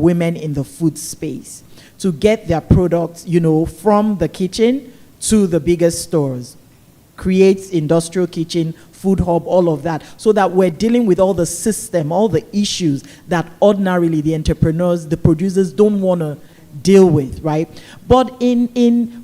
women in the food space to get their products, from the kitchen to the biggest stores. Creates industrial kitchen, food hub, all of that, so that we're dealing with all the system, all the issues that ordinarily the entrepreneurs, the producers don't want to deal with, right? But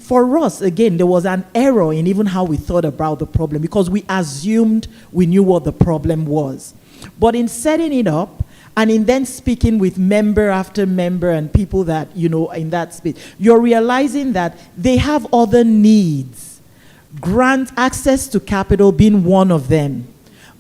for us, again, there was an error in even how we thought about the problem, because we assumed we knew what the problem was. But in setting it up, and in then speaking with member after member and people that, in that space, you're realizing that they have other needs. Grant access to capital being one of them.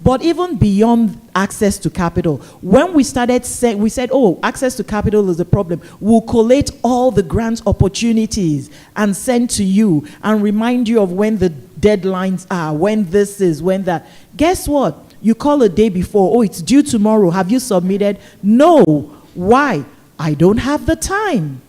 But even beyond access to capital, when we started saying, we said, access to capital is a problem. We'll collate all the grant opportunities and send to you and remind you of when the deadlines are, when this is, when that. Guess what? You call a day before, it's due tomorrow. Have you submitted? No. Why? I don't have the time.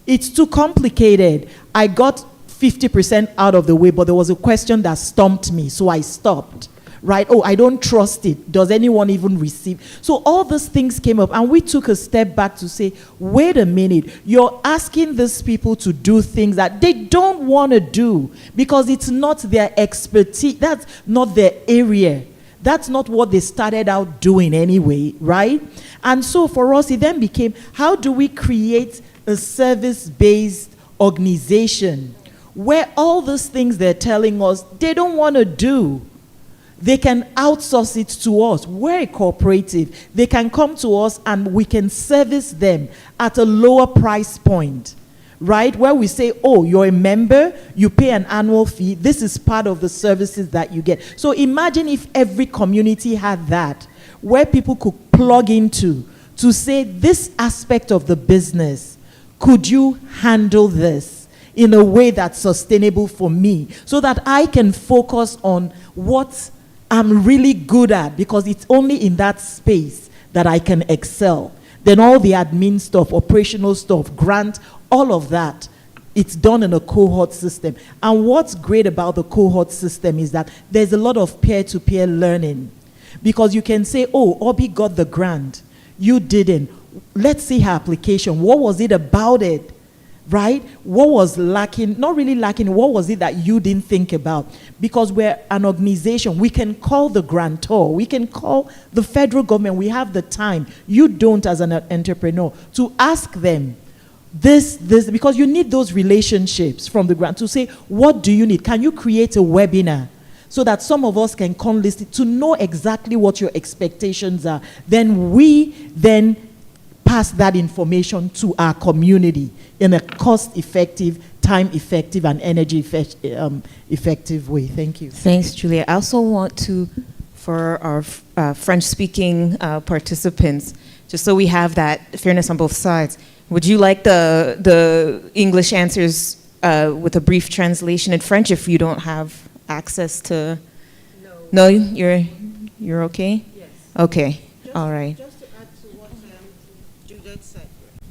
It's too complicated. I got 50% out of the way, but there was a question that stumped me, so I stopped. Right? I don't trust it. Does anyone even receive? So all those things came up, and we took a step back to say, wait a minute, you're asking these people to do things that they don't want to do because it's not their expertise, that's not their area. That's not what they started out doing anyway, right? And so for us, it then became, how do we create a service-based organization where all those things they're telling us they don't want to do, they can outsource it to us. We're a cooperative. They can come to us and we can service them at a lower price point, right? Where we say, you're a member, you pay an annual fee, this is part of the services that you get. So imagine if every community had that, where people could plug into to say, this aspect of the business, could you handle this in a way that's sustainable for me so that I can focus on what I'm really good at, because it's only in that space that I can excel. Then all the admin stuff, operational stuff, grant, all of that, it's done in a cohort system. And what's great about the cohort system is that there's a lot of peer-to-peer learning. Because you can say, Obi got the grant, you didn't. Let's see her application. What was it about it? Right? What was lacking? Not really lacking. What was it that you didn't think about? Because we're an organization, we can call the grantor, we can call the federal government. We have the time. You don't, as an entrepreneur, to ask them this, because you need those relationships from the grant to say, what do you need? Can you create a webinar so that some of us can come listen to know exactly what your expectations are? Then we pass that information to our community in a cost-effective, time-effective, and energy-effective way. Thank you. Thanks, Julia. I also want to, for our French-speaking participants, just so we have that fairness on both sides, would you like the English answers with a brief translation in French if you don't have access to? No, you're okay? Yes. Okay, all right.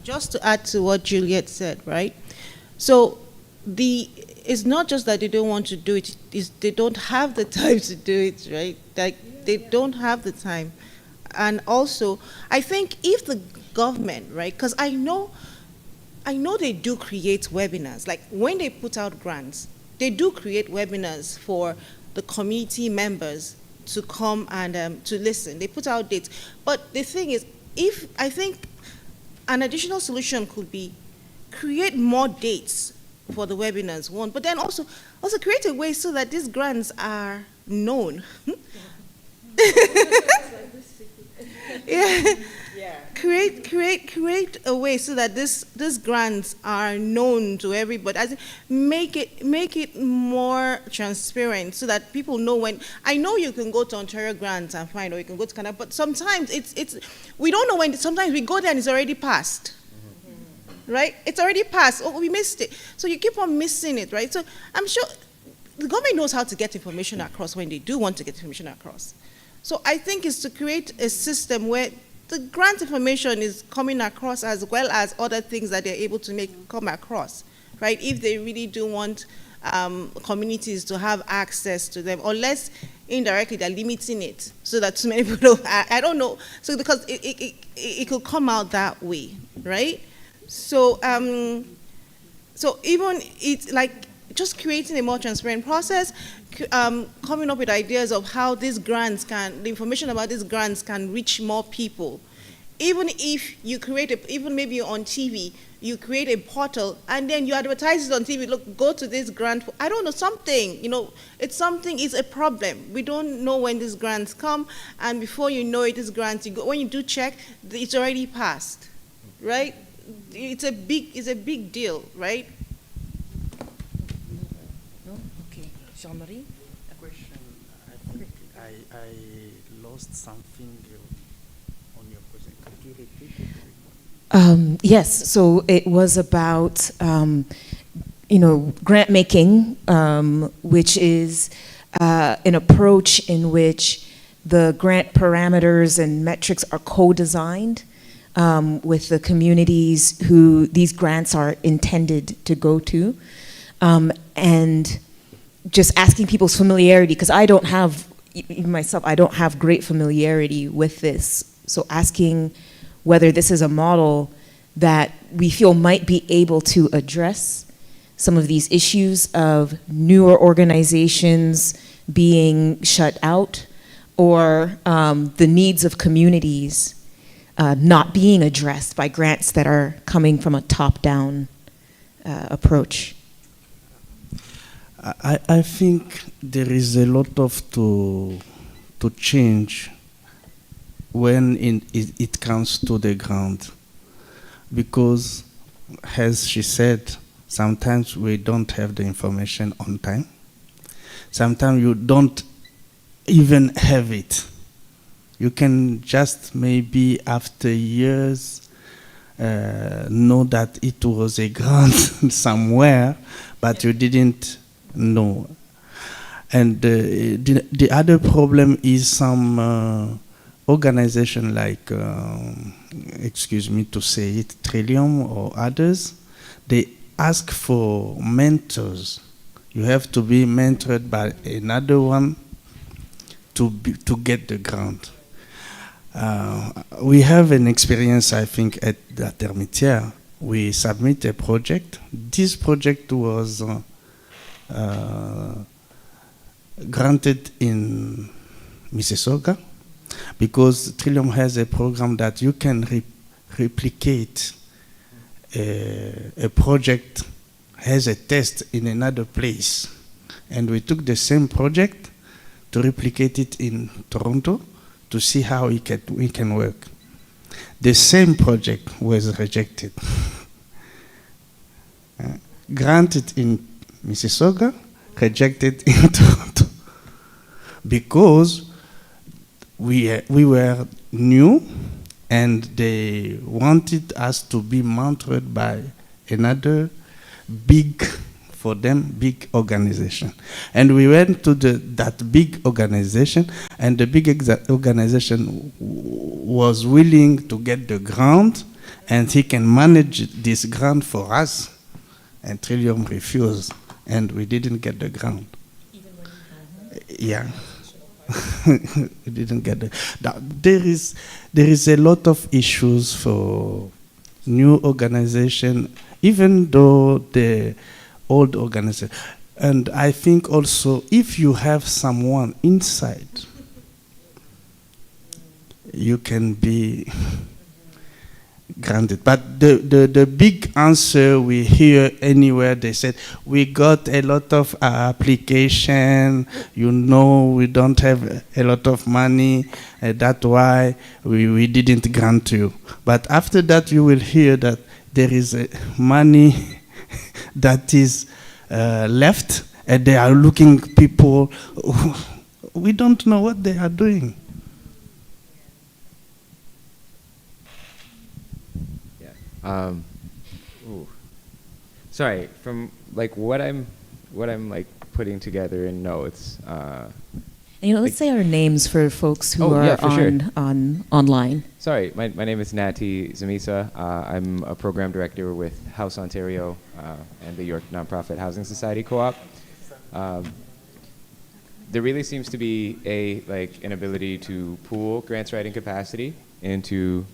Just to add to what Juliet said, right? So it's not just that they don't want to do it, it's they don't have the time to do it, right? They don't have the time. And also, I think if the government, right, because I know they do create webinars. Like when they put out grants, they do create webinars for the community members to come and to listen. They put out dates. But the thing is, I think an additional solution could be create more dates for the webinars, one, but then also create a way so that these grants are known. Yeah. Create a way so that these grants are known to everybody. Make it more transparent so that people know when. I know you can go to Ontario Grants and find, or you can go to Canada, but sometimes it's we don't know when. Sometimes we go there and it's already passed. Right? It's already passed. We missed it. So you keep on missing it, right? So I'm sure the government knows how to get information across when they do want to get information across. So I think it's to create a system where the grant information is coming across as well as other things that they're able to come across, right? If they really do want communities to have access to them, unless indirectly they're limiting it so that too many people don't, I don't know. So because it could come out that way, right? So so even it's like just creating a more transparent process, coming up with ideas of how these grants can, the information about these grants can reach more people. Even if you create even maybe on TV, you create a portal and then you advertise it on TV, look, go to this grant, I don't know, something, it's something is a problem. We don't know when these grants come, and before you know it, these grants, when you do check, it's already passed, right? It's a big deal, right? No? Okay. Jean-Marie? A question. I think I lost something on your question. Could you repeat it? Yes, so it was about, grant making, which is an approach in which the grant parameters and metrics are co-designed with the communities who these grants are intended to go to. And just asking people's familiarity, because I don't have, even myself, I don't have great familiarity with this. So asking whether this is a model that we feel might be able to address some of these issues of newer organizations being shut out, or the needs of communities not being addressed by grants that are coming from a top-down approach. I think there is a lot of to change when it comes to the ground, because, as she said, sometimes we don't have the information on time. Sometimes you don't even have it. You can just maybe after years know that it was a grant somewhere, but you didn't know. And the other problem is some organization like, excuse me to say it, Trillium or others, they ask for mentors. You have to be mentored by another one to get the grant. We have an experience, I think, at La Termitière. We submit a project. This project was granted in Mississauga, because Trillium has a program that you can replicate a project as a test in another place. And we took the same project to replicate it in Toronto to see how we can work. The same project was rejected. Granted in Mississauga, rejected in Toronto, because we were new and they wanted us to be mentored by another big, for them, big organization. And we went to that big organization, and the big organization was willing to get the grant, and he can manage this grant for us. And Trillium refused, and we didn't get the grant. Even when you had yeah. We didn't get it. There is a lot of issues for new organization, even though the old organization. And I think also, if you have someone inside, you can be granted. But the big answer we hear anywhere, they said, we got a lot of application, we don't have a lot of money, that's why we didn't grant you. But after that, you will hear that there is money that is left, and they are looking people, we don't know what they are doing. Sorry, from like what I'm like putting together in notes. Let's say our names for folks who are on online. Sorry, my name is Nati Zamisa. I'm a program director with House Ontario and the York Nonprofit Housing Society Co-op. there really seems to be an ability to pool grants writing capacity into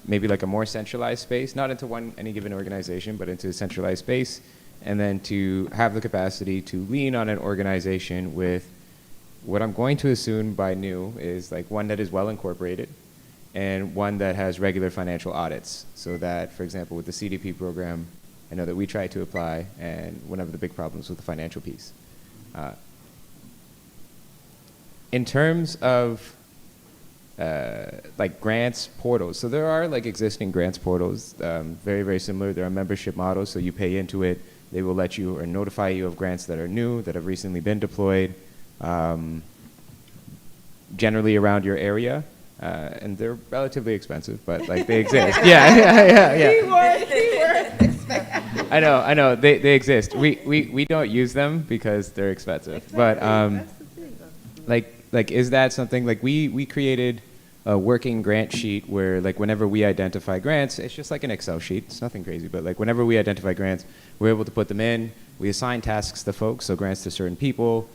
maybe like a more centralized space, not into any given organization, but into a centralized space, and then to have the capacity to lean on an organization with what I'm going to assume by new is like one that is well incorporated and one that has regular financial audits, so that, for example, with the CDP program, I know that we try to apply, and one of the big problems with the financial piece. In terms of like grants portals, so there are like existing grants portals, very, very similar. There are membership models, so you pay into it. They will let you or notify you of grants that are new, that have recently been deployed, generally around your area. And they're relatively expensive, but like they exist. Yeah. Keyword. I know. They exist. We don't use them because they're expensive. Exactly. But like is that something like we created a working grant sheet where like whenever we identify grants, it's just like an Excel sheet. It's nothing crazy, but like whenever we identify grants, we're able to put them in. We assign tasks to folks, so grants to certain people.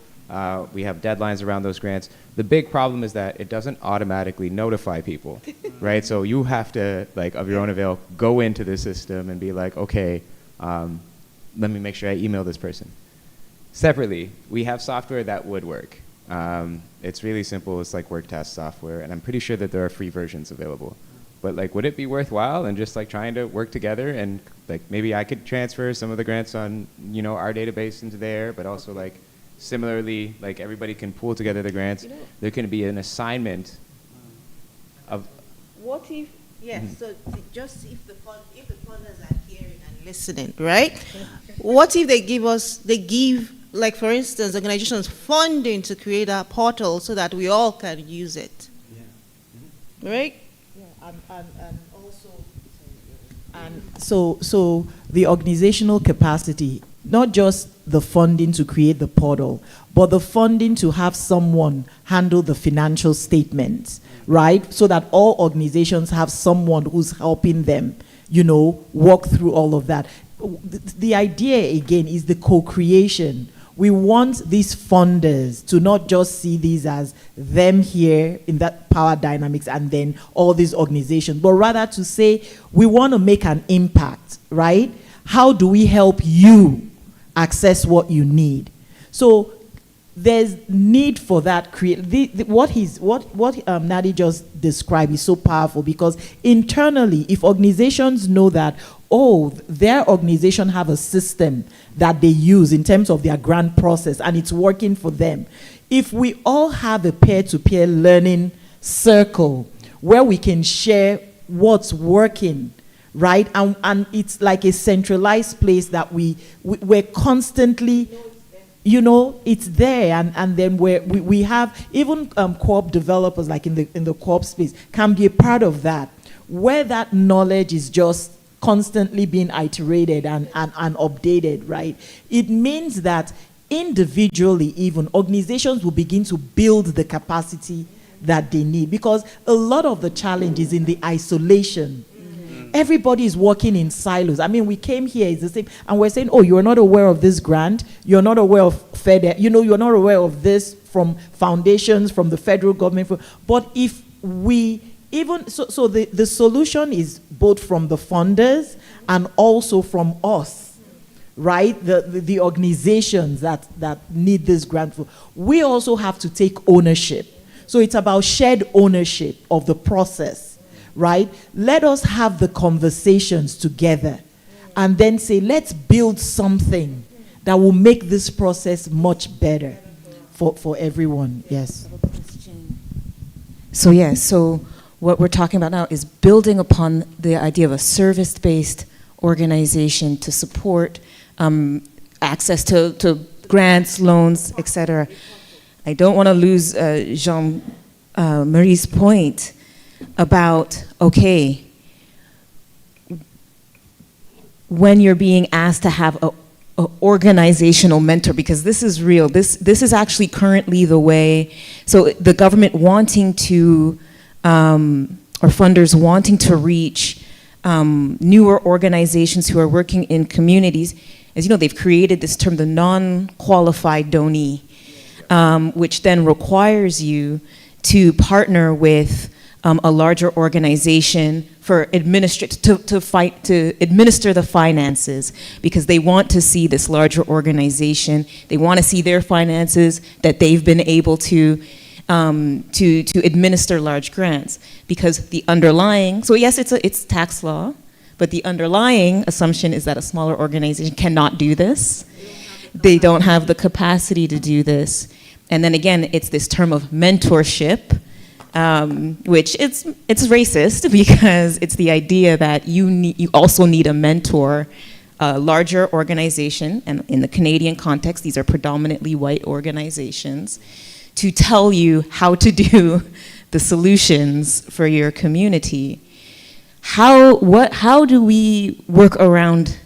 We have deadlines around those grants. The big problem is that it doesn't automatically notify people, right? So you have to, like, of your own avail, go into the system and be like, okay, let me make sure I email this person. Separately, we have software that would work. It's really simple. It's like work task software, and I'm pretty sure that there are free versions available. But like, would it be worthwhile and just like trying to work together and like maybe I could transfer some of the grants on, you know, our database into there, but also like similarly, like everybody can pool together the grants. There can be an assignment of. What if? Yes. So just if the funders are hearing and listening, right? What if they give like for instance organizations funding to create a portal so that we all can use it, right? Yeah, and also, so the organizational capacity, not just the funding to create the portal, but the funding to have someone handle the financial statements, right? So that all organizations have someone who's helping them, you know, walk through all of that. The idea, again, is the co-creation. We want these funders to not just see these as them here in that power dynamics and then all these organizations, but rather to say, we want to make an impact, right? How do we help you access what you need? So there's need for that. What Nadi just described is so powerful, because internally, if organizations know that, oh, their organization have a system that they use in terms of their grant process and it's working for them, if we all have a peer-to-peer learning circle where we can share what's working, right? And it's like a centralized place that we're constantly, you know, it's there, and then we have even co-op developers, like in the co-op space, can be a part of that, where that knowledge is just constantly being iterated and updated, right? It means that individually, even organizations will begin to build the capacity that they need, because a lot of the challenge is in the isolation. Everybody is working in silos. I mean, we came here, it's the same, and we're saying, oh, you're not aware of this grant, you're not aware of FEDER, you know, you're not aware of this from foundations, from the federal government. But if we even, so the solution is both from the funders and also from us, right? The organizations that need this grant. We also have to take ownership. So it's about shared ownership of the process, right? Let us have the conversations together and then say, let's build something that will make this process much better for everyone. Yes. So what we're talking about now is building upon the idea of a service-based organization to support access to grants, loans, etc. I don't want to lose Jean-Marie's point about, okay, when you're being asked to have a organizational mentor, because this is real. This is actually currently the way. So the government wanting to, or funders wanting to reach newer organizations who are working in communities, as you know, they've created this term, the non-qualified donee. which then requires you to partner with a larger organization to administer the finances, because they want to see this larger organization. They want to see their finances, that they've been able to administer large grants, because the underlying, so yes, it's tax law, but the underlying assumption is that a smaller organization cannot do this. They don't have the capacity to do this. And then again, it's this term of mentorship, which it's racist, because it's the idea that you also need a mentor, a larger organization, and in the Canadian context, these are predominantly white organizations, to tell you how to do the solutions for your community. How do we work around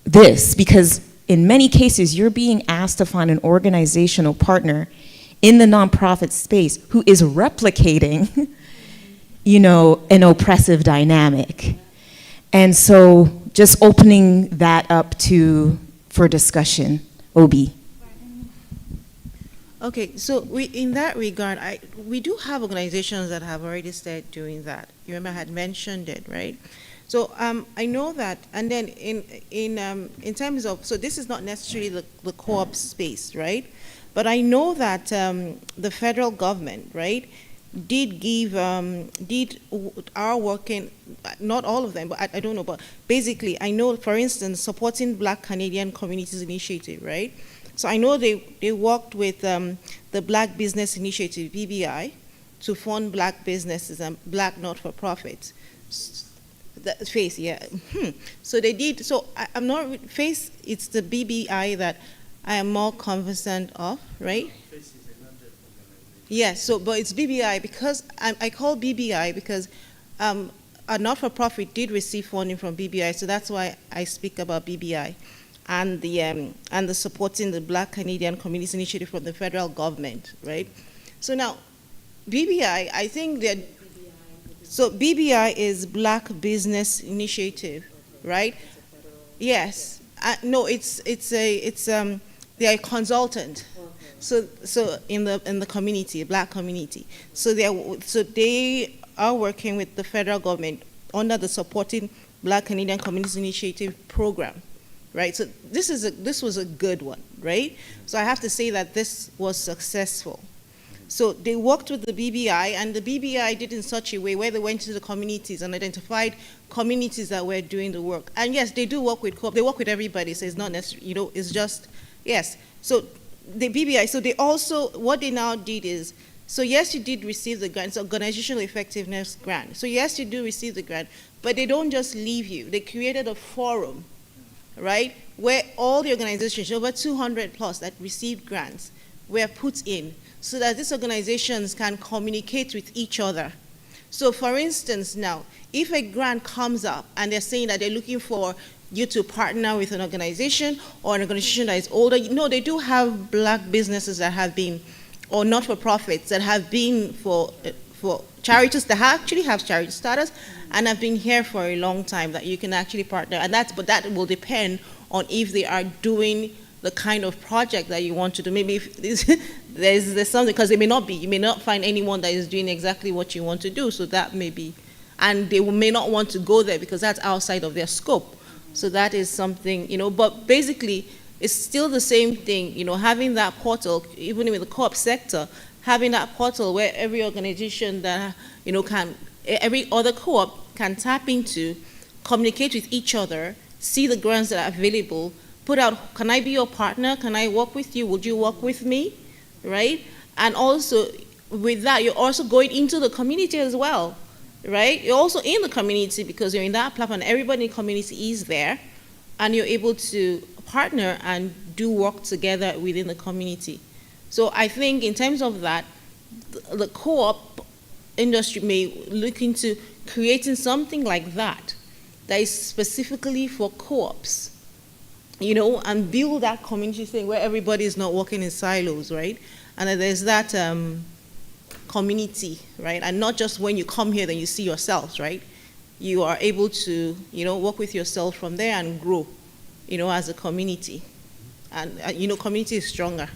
this? Because in many cases, you're being asked to find an organizational partner in the nonprofit space who is replicating, an oppressive dynamic. And so just opening that up for discussion, Obi. Okay, so in that regard, we do have organizations that have already started doing that. You remember I had mentioned it, right? So I know that, and then in terms of, so this is not necessarily the co-op space, right? But I know that the federal government, right, are working, not all of them, but I don't know, but basically I know, for instance, supporting Black Canadian Communities Initiative, right? So I know they worked with the Black Business Initiative, BBI, to fund Black businesses and Black not-for-profits. FACE, yeah. So they did, so I'm not, FACE, it's the BBI that I am more conversant of, right? Yes, so, but it's BBI because, I call BBI because a not-for-profit did receive funding from BBI, so that's why I speak about BBI. And the supporting the Black Canadian Communities Initiative from the federal government, right? So now, BBI, I think that, so BBI is Black Business Initiative, right? They are a consultant. So in the community, Black community. So they are working with the federal government under the Supporting Black Canadian Communities Initiative program. Right, so this was a good one, right? So I have to say that this was successful. So they worked with the BBI, and the BBI did in such a way where they went to the communities and identified communities that were doing the work. And yes, they do work with co-op, they work with everybody, so it's not necessarily, it's just, yes. So the BBI, so they also, what they now did is, so yes, you did receive the grant, it's organizational effectiveness grant. So yes, you do receive the grant, but they don't just leave you. They created a forum, right, where all the organizations, over 200 plus that received grants, were put in so that these organizations can communicate with each other. So for instance now, if a grant comes up and they're saying that they're looking for you to partner with an organization or an organization that is older, they do have Black businesses that have been, or not-for-profits that have been for charities that actually have charity status and have been here for a long time that you can actually partner. And but that will depend on if they are doing the kind of project that you want to do. Maybe if there's something, because they may not be. You may not find anyone that is doing exactly what you want to do. So that may be, and they may not want to go there because that's outside of their scope. So that is something, but basically it's still the same thing, having that portal, even with the co-op sector, having that portal where every organization that, every other co-op can tap into, communicate with each other, see the grants that are available, put out, can I be your partner? Can I work with you? Would you work with me? Right? And also, with that, you're also going into the community as well, right? You're also in the community because you're in that platform. Everybody in the community is there, and you're able to partner and do work together within the community. So I think in terms of that, the co-op industry may look into creating something like that is specifically for co-ops, and build that community thing where everybody is not working in silos, right? And then there's that community, right? And not just when you come here, then you see yourselves, right? You are able to, work with yourself from there and grow, as a community. And, community is stronger.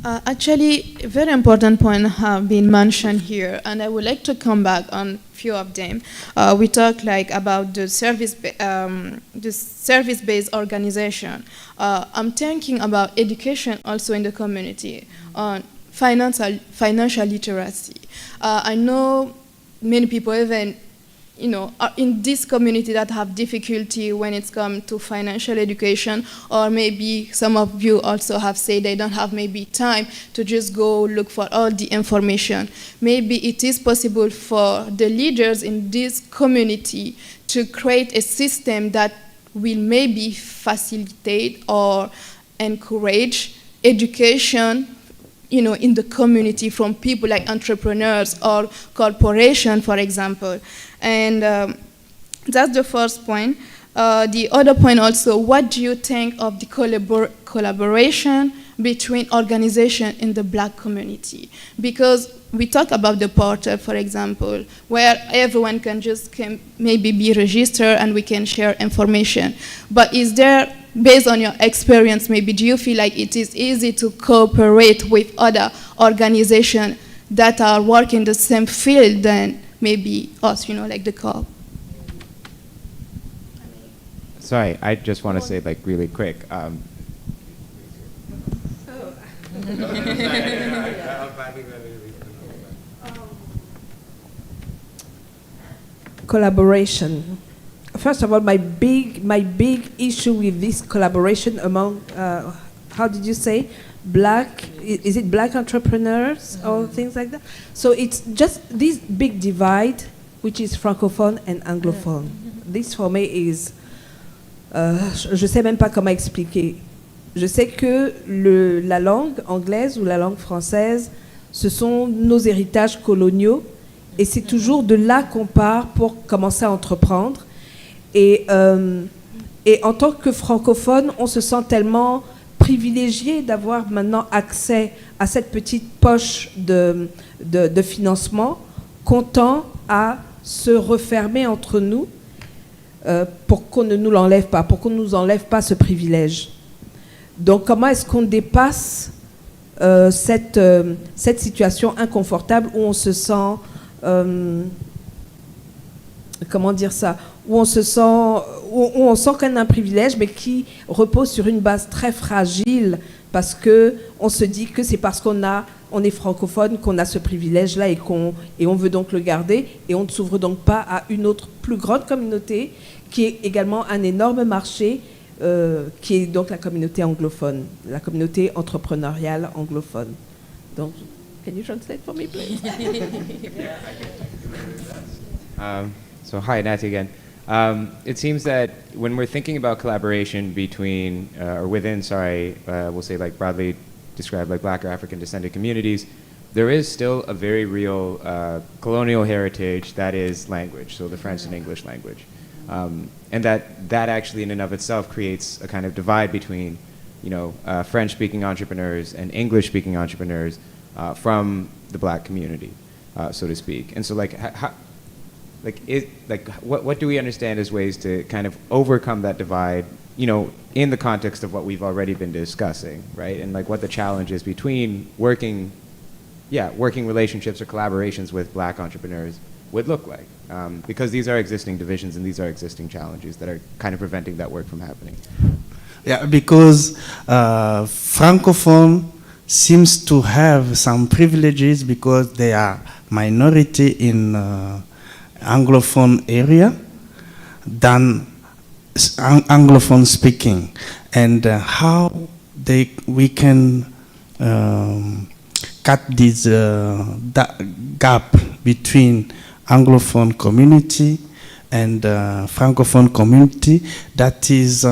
Actually, a very important point have been mentioned here, and I would like to come back on a few of them. We talked like about the service-based organization. I'm thinking about education also in the community on financial literacy. I know many people even are in this community that have difficulty when it's come to financial education, or maybe some of you also have said they don't have maybe time to just go look for all the information. Maybe it is possible for the leaders in this community to create a system that will maybe facilitate or encourage education in the community from people like entrepreneurs or corporations, for example. And that's the first point. The other point also, what do you think of the collaboration between organizations in the Black community? Because we talk about the portal, for example, where everyone can maybe be registered and we can share information. But is there, based on your experience, maybe do you feel like it is easy to cooperate with other organizations that are working the same field than maybe us, like the co-op? Sorry, I just want to say like really quick. Collaboration. First of all, my big issue with this collaboration among, how did you say, is it black entrepreneurs or things like that? So it's just this big divide, which is francophone and anglophone. This for me is, je sais même pas comment expliquer. Je sais que la langue anglaise ou la langue française, ce sont nos héritages coloniaux, et c'est toujours de là qu'on part pour commencer à entreprendre. Et en tant que francophone, on se sent tellement privilégié d'avoir maintenant accès à cette petite poche de financement, qu'on tend à se refermer entre nous pour qu'on ne nous l'enlève pas, pour qu'on ne nous enlève pas ce privilège. Donc comment est-ce qu'on dépasse cette situation inconfortable où on se sent... comment dire ça, où on sent qu'on a un privilège, mais qui repose sur une base très fragile, parce que on se dit que c'est parce qu'on est francophone qu'on a ce privilège-là et on veut donc le garder, et on ne s'ouvre donc pas à une autre plus grande communauté, qui est également un énorme marché, qui est donc la communauté anglophone, la communauté entrepreneuriale anglophone. Donc, can you translate for me, please? So hi, Natty again. It seems that when we're thinking about collaboration between, or within, we'll say like broadly described like Black or African descended communities, there is still a very real colonial heritage that is language, so the French and English language. And that actually in and of itself creates a kind of divide between, French-speaking entrepreneurs and English-speaking entrepreneurs from the Black community, so to speak. And so what do we understand as ways to kind of overcome that divide, in the context of what we've already been discussing, right? And like what the challenge is between working relationships or collaborations with Black entrepreneurs would look like. Because these are existing divisions and these are existing challenges that are kind of preventing that work from happening. Yeah, because Francophone seems to have some privileges because they are minority in Anglophone area than Anglophone speaking, and how we can cut this gap between Anglophone community and Francophone community that is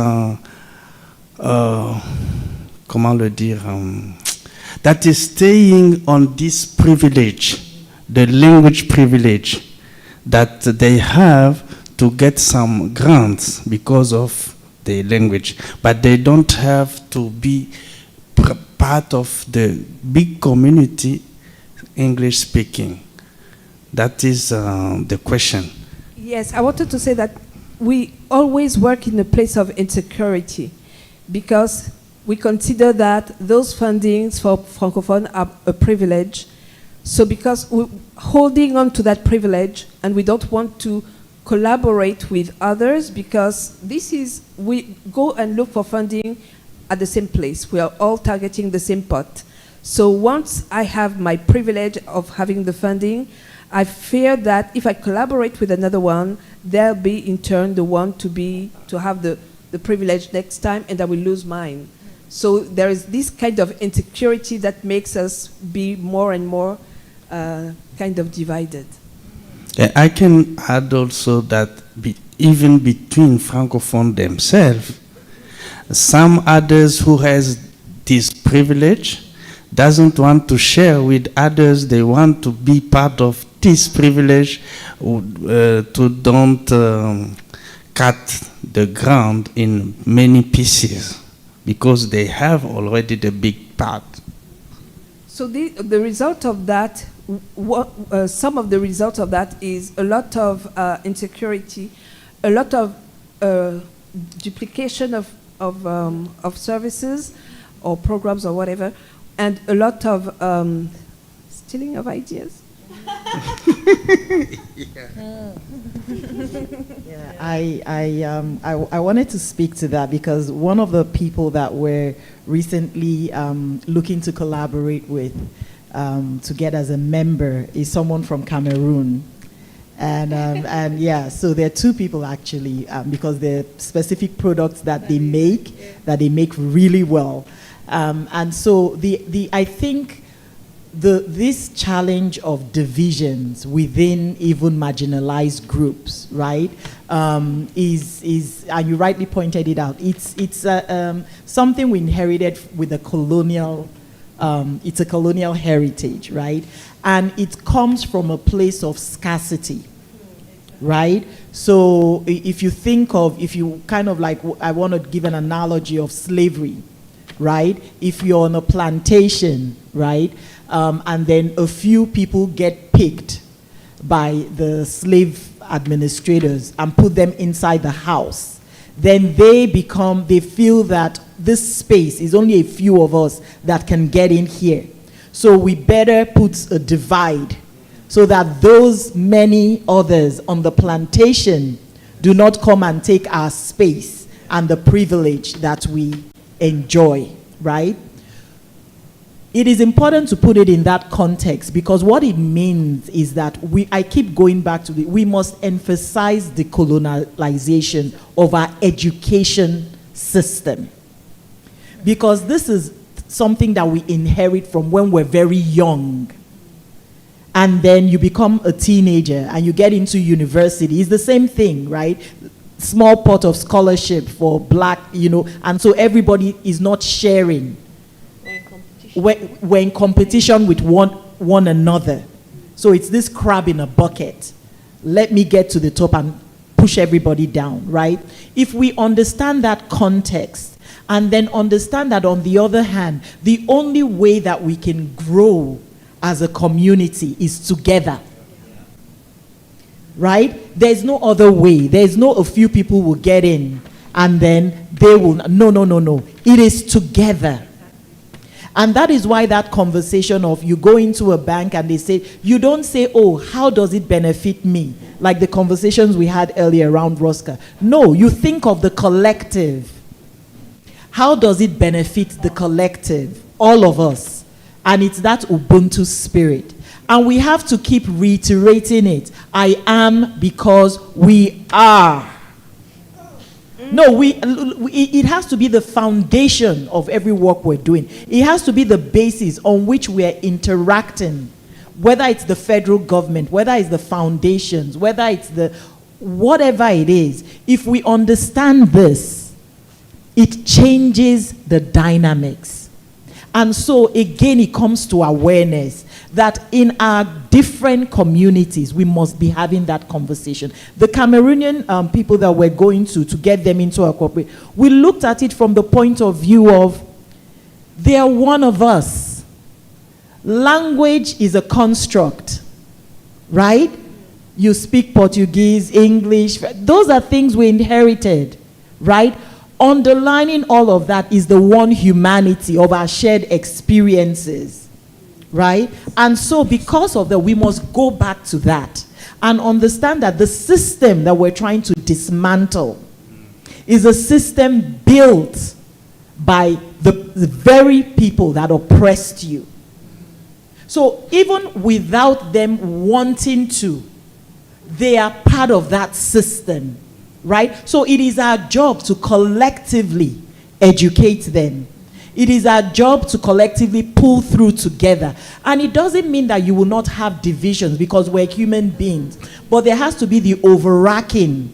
comment le dire, that is staying on this privilege, the language privilege that they have to get some grants because of the language, but they don't have to be part of the big community English speaking. That is the question. Yes, I wanted to say that we always work in a place of insecurity, because we consider that those fundings for Francophone are a privilege. So because we're holding on to that privilege and we don't want to collaborate with others, because we go and look for funding at the same place. We are all targeting the same pot. So once I have my privilege of having the funding, I fear that if I collaborate with another one, they'll be in turn the one to have the privilege next time, and I will lose mine. So there is this kind of insecurity that makes us be more and more kind of divided. I can add also that even between Francophones themselves, some others who has this privilege doesn't want to share with others. They want to be part of this privilege to don't cut the ground in many pieces because they have already the big part. So the result of that, some of the results of that is a lot of insecurity, a lot of duplication of services or programs or whatever, and a lot of stealing of ideas. I wanted to speak to that because one of the people that we're recently looking to collaborate with to get as a member is someone from Cameroon. And yeah, so there are two people actually because there are specific products that they make really well. And so I think this challenge of divisions within even marginalized groups, right, is and you rightly pointed it out. It's something we inherited with the colonial. It's a colonial heritage, right, and it comes from a place of scarcity, right. So if you kind of like, I want to give an analogy of slavery, right. If you're on a plantation, right. And then a few people get picked by the slave administrators and put them inside the house. Then they feel that this space is only a few of us that can get in here. So we better put a divide so that those many others on the plantation do not come and take our space and the privilege that we enjoy, right? It is important to put it in that context because what it means is that I keep going back to we must emphasize the colonialization of our education system. Because this is something that we inherit from when we're very young. And then you become a teenager and you get into university. It's the same thing, right? Small pot of scholarship for black, and so everybody is not sharing. We're in competition with one another. So it's this crab in a bucket. Let me get to the top and push everybody down, right? If we understand that context and then understand that on the other hand, the only way that we can grow as a community is together. Right? There's no other way. There's no a few people will get in and then they will. No. It is together. And that is why that conversation of you go into a bank and they say, you don't say, oh, how does it benefit me? Like the conversations we had earlier around Rosca. No, you think of the collective. How does it benefit the collective? All of us. And it's that Ubuntu spirit. And we have to keep reiterating it. I am because we are. No, it has to be the foundation of every work we're doing. It has to be the basis on which we are interacting, whether it's the federal government, whether it's the foundations, whether it's whatever it is. If we understand this, it changes the dynamics. And so again, it comes to awareness that in our different communities, we must be having that conversation. The Cameroonian people that we're going to get them into our corporate, we looked at it from the point of view of, they are one of us. Language is a construct, right? You speak Portuguese, English, those are things we inherited, right? underlining all of that is the one humanity of our shared experiences, right? And so because of that, we must go back to that and understand that the system that we're trying to dismantle is a system built by the very people that oppressed you. So even without them wanting to, they are part of that system, right? So it is our job to collectively educate them. It is our job to collectively pull through together. And it doesn't mean that you will not have divisions, because we're human beings. But there has to be the overarching,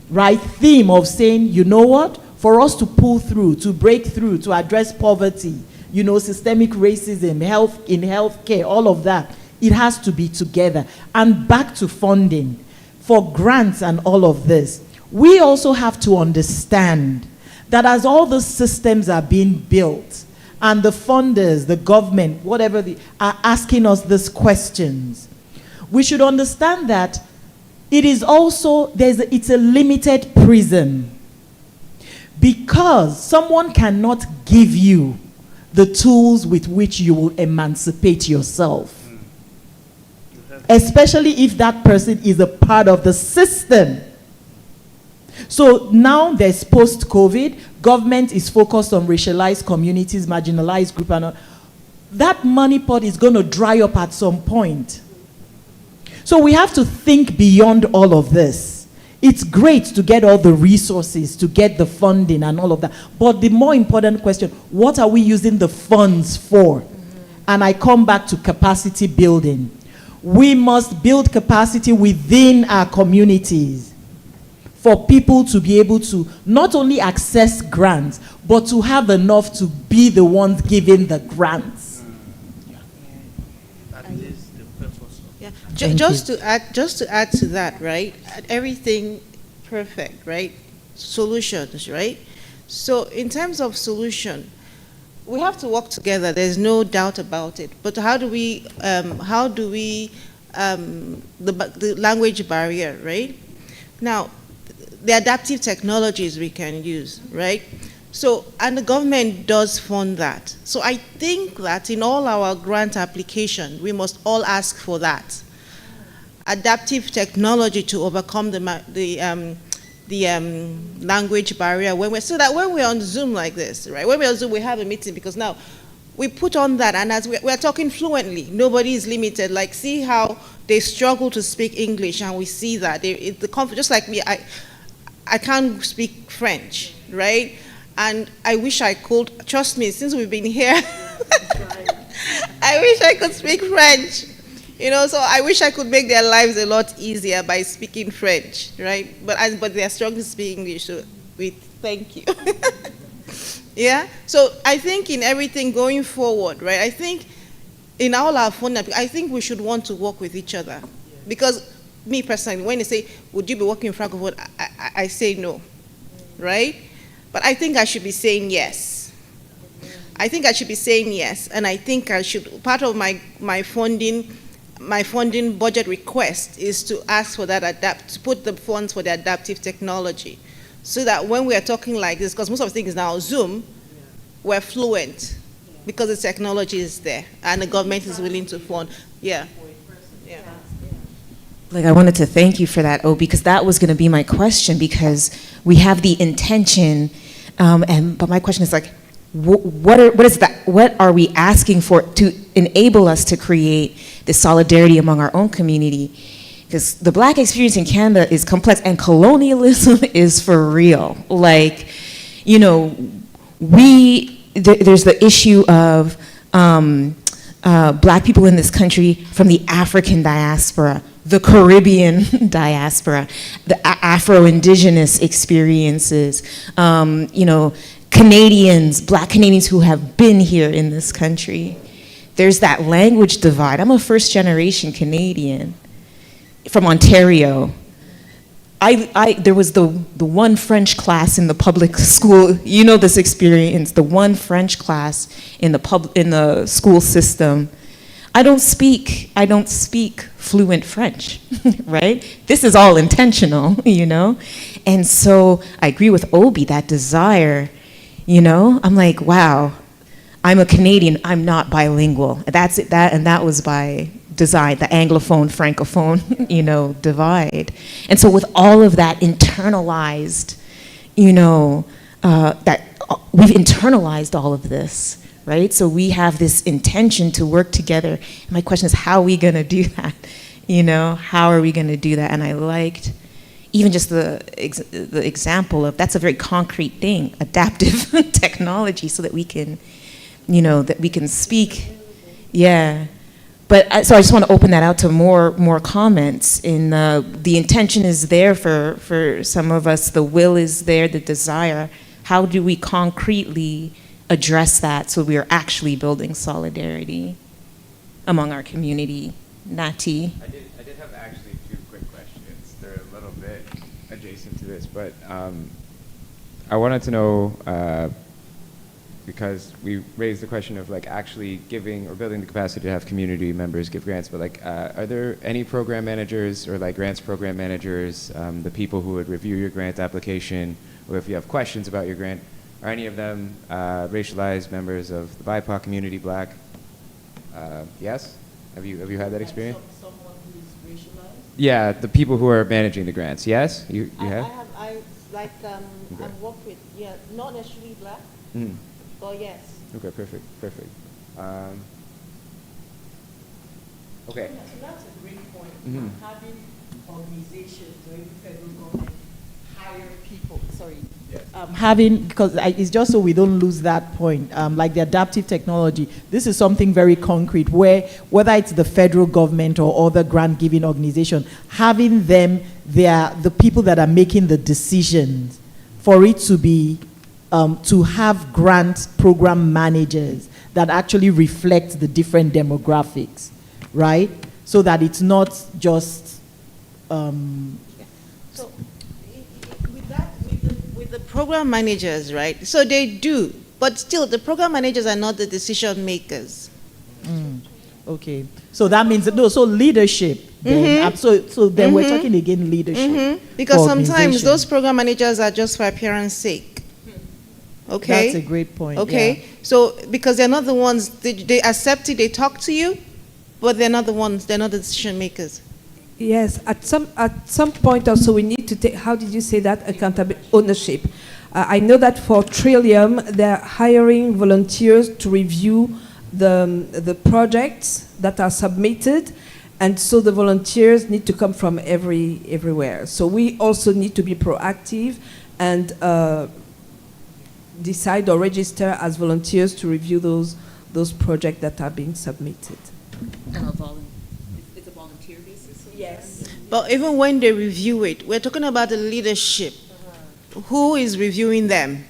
right, theme of saying, you know what? For us to pull through, to break through, to address poverty, you know, systemic racism, health, in healthcare, all of that, it has to be together. And back to funding for grants and all of this. We also have to understand that as all the systems are being built and the funders, the government, whatever, are asking us these questions, we should understand that it is also, it's a limited prism. Because someone cannot give you the tools with which you will emancipate yourself. Especially if that person is a part of the system. So now there's post-COVID, government is focused on racialized communities, marginalized groups, and all. That money pot is going to dry up at some point. So we have to think beyond all of this. It's great to get all the resources, to get the funding and all of that. But the more important question, what are we using the funds for? And I come back to capacity building. We must build capacity within our communities for people to be able to not only access grants, but to have enough to be the ones giving the grants. That is the purpose. Yeah. Just to add to that, right? Everything perfect, right? Solutions, right? So in terms of solution, we have to work together. There's no doubt about it. But the language barrier, right? Now, the adaptive technologies we can use, right? So, and the government does fund that. So I think that in all our grant application, we must all ask for that. Adaptive technology to overcome the language barrier, so that when we're on Zoom like this, right? When we're on Zoom, we have a meeting, because now we put on that, and as we're talking fluently, nobody is limited. Like, see how they struggle to speak English, and we see that just like me, I can't speak French, right? And I wish I could. Trust me, since we've been here, I wish I could speak French. You know, so I wish I could make their lives a lot easier by speaking French, right? But they are struggling to speak English, so we thank you. Yeah? So I think in everything going forward, right, I think in all our phone, I think we should want to work with each other. Because me personally, when they say, would you be working in Francophone, I say no, right? But I think I should be saying yes. I think I should be saying yes, and I think I should, part of my funding budget request is to ask for that to put the funds for the adaptive technology, so that when we are talking like this, because most of the things now Zoom, we're fluent because the technology is there and the government is willing to fund. Yeah. Yeah. Like, I wanted to thank you for that, because that was going to be my question, because we have the intention, but my question is like, what is that? What are we asking for to enable us to create this solidarity among our own community? Because the Black experience in Canada is complex, and colonialism is for real. Like, you know, there's the issue of Black people in this country from the African diaspora, the Caribbean diaspora, the Afro-indigenous experiences, you know, Canadians, Black Canadians who have been here in this country. There's that language divide. I'm a first-generation Canadian from Ontario. There was the one French class in the public school. You know this experience. The one French class in the school system. I don't speak fluent French, right? This is all intentional, you know? And so I agree with Obi, that desire, you know? I'm like, wow, I'm a Canadian, I'm not bilingual. That's it, and that was by design, the Anglophone, Francophone, you know, divide. And so with all of that internalized, you know, that we've internalized all of this, right? So we have this intention to work together. And my question is, how are we going to do that? You know, how are we going to do that? And I liked even just the example of, that's a very concrete thing, adaptive technology, so that we can, you know, that we can speak. Yeah. But so I just want to open that out to more comments. In the intention is there for some of us, the will is there, the desire. How do we concretely address that so we are actually building solidarity among our community? Nati? I did have actually two quick questions. They're a little bit adjacent to this, but I wanted to know, because we raised the question of like actually giving or building the capacity to have community members give grants, but like, are there any program managers or like grants program managers, the people who would review your grant application, or if you have questions about your grant, are any of them racialized members of the BIPOC community, Black? Yes? Have you had that experience? Someone who is racialized? Yeah, the people who are managing the grants. Yes? You have? I work with, not necessarily Black, Mm. but yes. Okay, perfect. Okay. So that's a great point. Mhm. Having organizations or even federal government hire people. Sorry. Yes. Because it's just so we don't lose that point. Like the adaptive technology, this is something very concrete where whether it's the federal government or other grant-giving organization, having them, they are the people that are making the decisions for it to be, to have grant program managers that actually reflect the different demographics, right? So that it's not just, So with the program managers, right? So they do, but still the program managers are not the decision makers. okay. So that means, no, so leadership. Then, so then we're talking again leadership. Because for sometimes organization. those program managers are just for appearance sake. Okay? That's a great point. Okay? yeah. So, because they're not the ones, they accept it, they talk to you, but they're not the ones, they're not the decision makers. Yes, at some point also we need to take, how did you say that, accountability, ownership. I know that for Trillium, they're hiring volunteers to review the projects that are submitted, and so the volunteers need to come from everywhere. So we also need to be proactive and decide or register as volunteers to review those projects that are being submitted. It's a volunteer basis? Yes. But even when they review it, we're talking about the leadership. Who is reviewing them?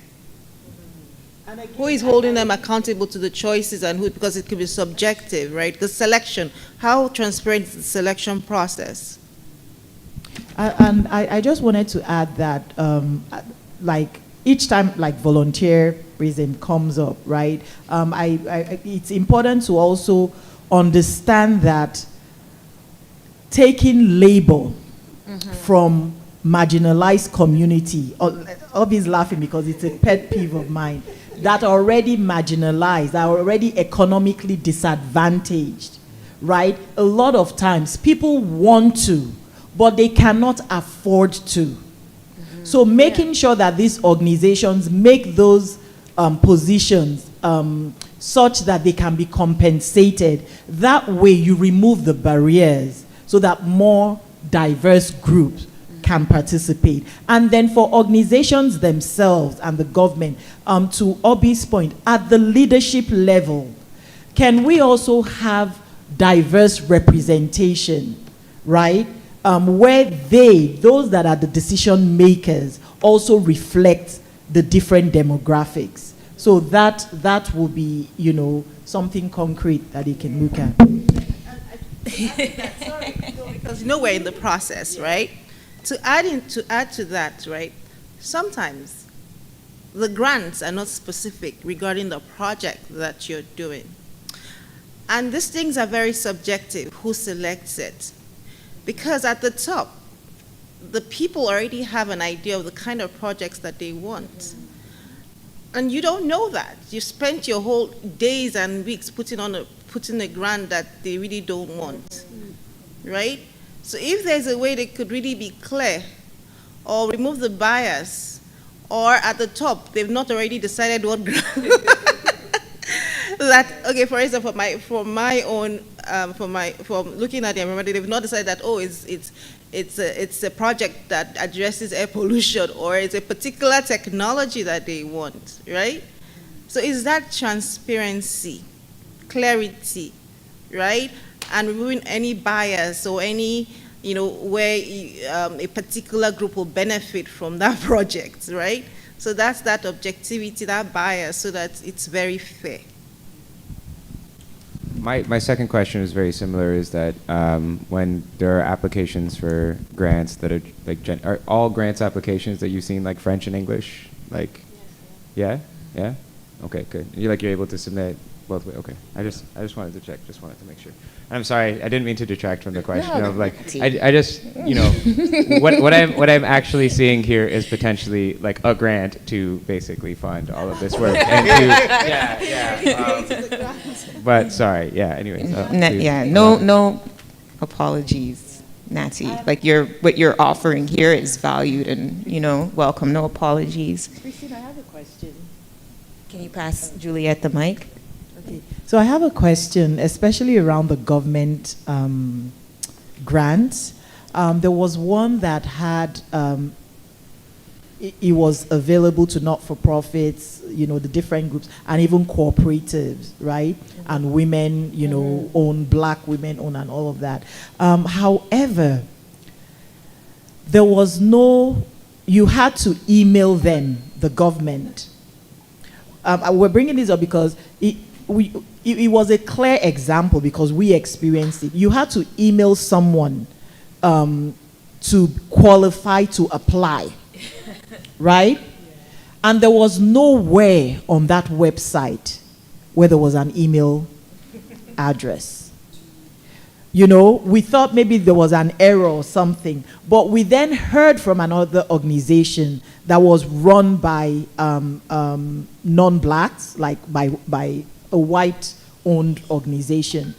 Who is holding them accountable to the choices and who, because it could be subjective, right? The selection, how transparent is the selection process? And I just wanted to add that, like, each time, like, volunteerism comes up, right, it's important to also understand that taking labor from marginalized community, Obi's laughing because it's a pet peeve of mine, that are already marginalized, are already economically disadvantaged, right? A lot of times people want to, but they cannot afford to. So making sure that these organizations make those positions such that they can be compensated, that way you remove the barriers so that more diverse groups can participate. And then for organizations themselves and the government, to Obi's point, at the leadership level, can we also have diverse representation, right? Where those that are the decision makers, also reflect the different demographics. So that will be, you know, something concrete that they can look at. Sorry, because you know we're in the process, right? To add to that, right? Sometimes the grants are not specific regarding the project that you're doing. And these things are very subjective, who selects it. Because at the top, the people already have an idea of the kind of projects that they want. And you don't know that. You spent your whole days and weeks putting a grant that they really don't want, right? So if there's a way they could really be clear, or remove the bias, or at the top, they've not already decided what grant. That, okay, for example, from looking at the environment, they've not decided that, oh, it's a project that addresses air pollution, or it's a particular technology that they want, right? So is that transparency, clarity, right? And removing any bias or any, where a particular group will benefit from that project, right? So that's that objectivity, that bias, so that it's very fair. My second question is very similar, is that when there are applications for grants that are like, are all grants applications that you've seen like French and English? Like, yeah? Yeah? Okay, good. You're able to submit both ways? Okay. I just wanted to check, just wanted to make sure. I'm sorry, I didn't mean to detract from the question. No, Of like, I just, what I'm actually seeing here is potentially like a grant to basically fund all of this work. And but sorry, yeah. Anyways, no apologies, Natty. Like what you're offering here is valued and welcome. No apologies. Christine, I have a question. Can you pass Juliet the mic? Okay. So I have a question, especially around the government grants. There was one that had, it was available to not-for-profits, the different groups, and even cooperatives, right? And women, own, black women own, and all of that. However, there was you had to email them, the government. We're bringing this up because it was a clear example because we experienced it. You had to email someone to qualify to apply, right? And there was nowhere on that website where there was an email address. We thought maybe there was an error or something, but we then heard from another organization that was run by non-blacks, like by a white-owned organization,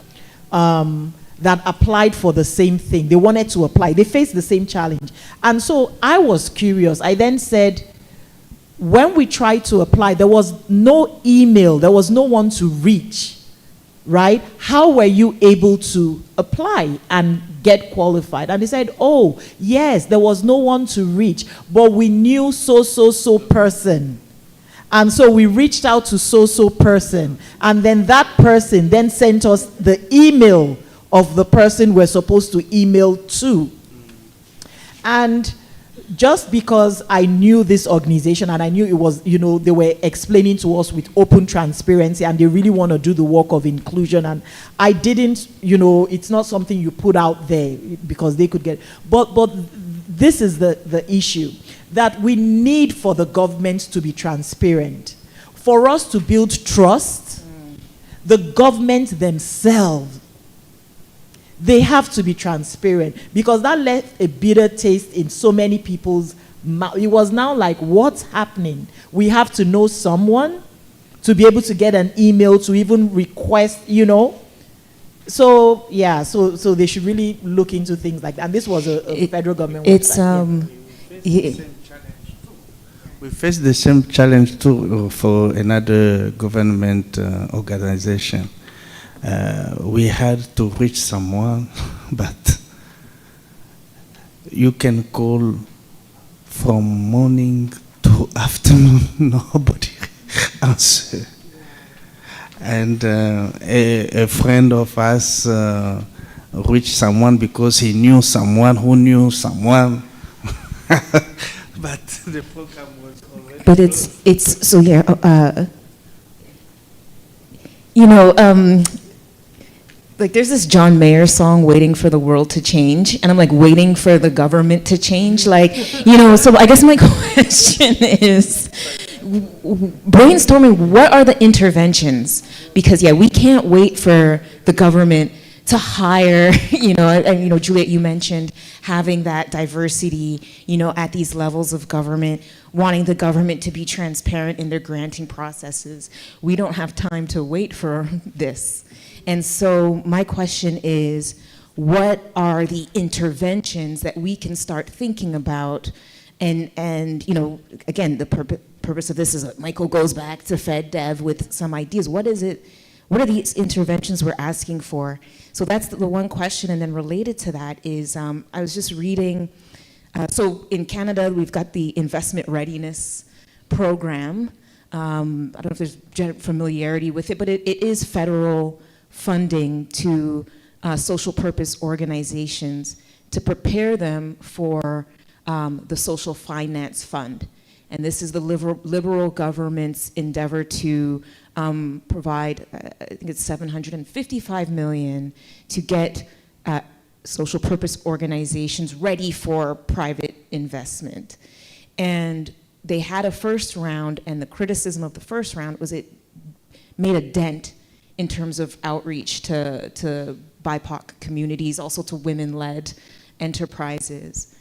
that applied for the same thing. They wanted to apply. They faced the same challenge. And so I was curious. I then said, when we tried to apply, there was no email. There was no one to reach, right? How were you able to apply and get qualified? And they said, oh, yes, there was no one to reach, but we knew so person. And so we reached out to so person, and then that person then sent us the email of the person we're supposed to email to. And just because I knew this organization and I knew it was, they were explaining to us with open transparency and they really want to do the work of inclusion, and I didn't, it's not something you put out there because they could get, but this is the issue, that we need for the government to be transparent. For us to build trust, the government themselves, they have to be transparent, because that left a bitter taste in so many people's mouth. It was now like, what's happening? We have to know someone to be able to get an email, to even request, So, yeah, so they should really look into things like that. And this was a federal government website. We faced the same challenge too for another government organization. We had to reach someone, but you can call from morning to afternoon, nobody answer. And a friend of us reached someone because he knew someone who knew someone. But the program was already. But it's so yeah. Like there's this John Mayer song, "Waiting for the World to Change," and I'm like waiting for the government to change. Like, so I guess my question is, brainstorming, what are the interventions? Because we can't wait for the government to hire, Juliet, you mentioned having that diversity, at these levels of government, wanting the government to be transparent in their granting processes. We don't have time to wait for this. And so my question is, what are the interventions that we can start thinking about? And again, the purpose of this is that Michael goes back to FedDev with some ideas. What is it? What are these interventions we're asking for? So that's the one question. And then related to that is, I was just reading, so in Canada, we've got the investment readiness program. I don't know if there's familiarity with it, but it is federal funding to social purpose organizations to prepare them for the Social Finance Fund. And this is the liberal government's endeavor to provide, I think it's $755 million to get social purpose organizations ready for private investment. And they had a first round, and the criticism of the first round was it made a dent in terms of outreach to BIPOC communities, also to women-led enterprises.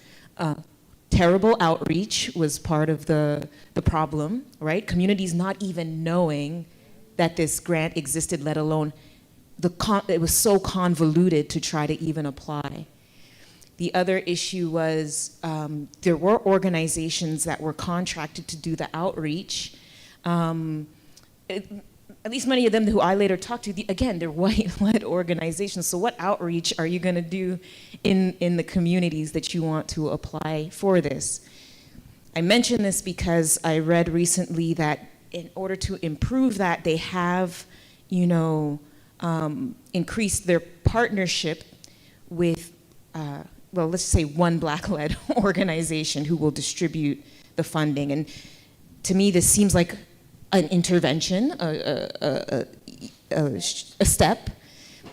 Terrible outreach was part of the problem, right? Communities not even knowing that this grant existed, let alone it was so convoluted to try to even apply. The other issue was there were organizations that were contracted to do the outreach. At least many of them who I later talked to, again, they're white-led organizations. So what outreach are you going to do in the communities that you want to apply for this? I mention this because I read recently that in order to improve that, they have, increased their partnership with, well, let's say one Black-led organization who will distribute the funding. And to me, this seems like an intervention, a step,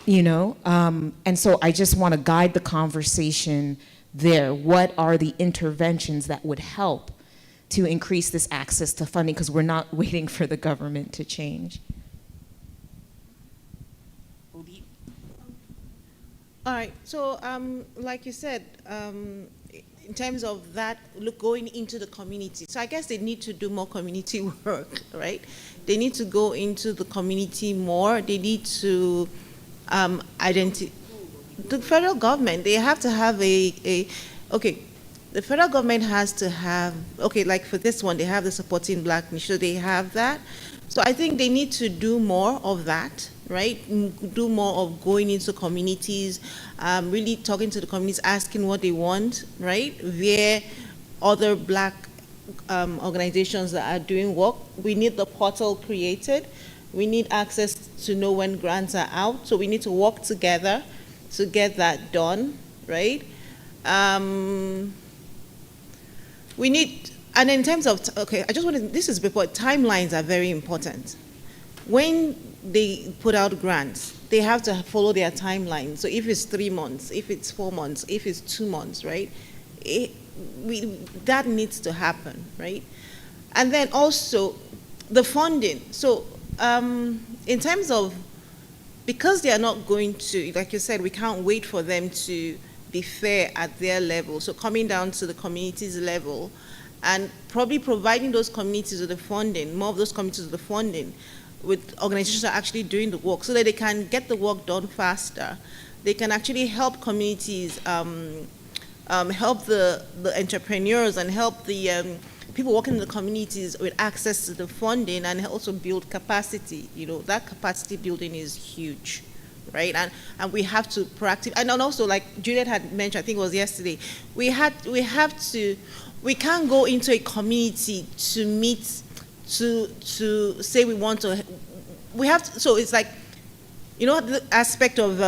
and so I just want to guide the conversation there. What are the interventions that would help to increase this access to funding? Because we're not waiting for the government to change. All right, so like you said, in terms of that, going into the community. So I guess they need to do more community work, right? They need to go into the community more. They need to identify, the federal government, they have to have the federal government has to have, like for this one, they have the Supporting Black Nation, they have that. So I think they need to do more of that, right? Do more of going into communities, really talking to the communities, asking what they want, right? Where other Black organizations that are doing work, we need the portal created. We need access to know when grants are out. So we need to work together to get that done, right? We need, and in terms of, I just want to, this is before, timelines are very important. When they put out grants, they have to follow their timeline. So if it's 3 months, if it's 4 months, if it's 2 months, right? That needs to happen, right? And then also the funding. So in terms of, because they are not going to, like you said, we can't wait for them to be fair at their level. So coming down to the communities level and probably providing those communities with the funding, more of those communities with the funding, with organizations that are actually doing the work so that they can get the work done faster. They can actually help communities, help the entrepreneurs and help the people working in the communities with access to the funding and also build capacity. That capacity building is huge, right? And we have to proactive, and also like Juliet had mentioned, I think it was yesterday, we can't go into a community to meet, to say we want to, we have to, so it's like, the aspect of,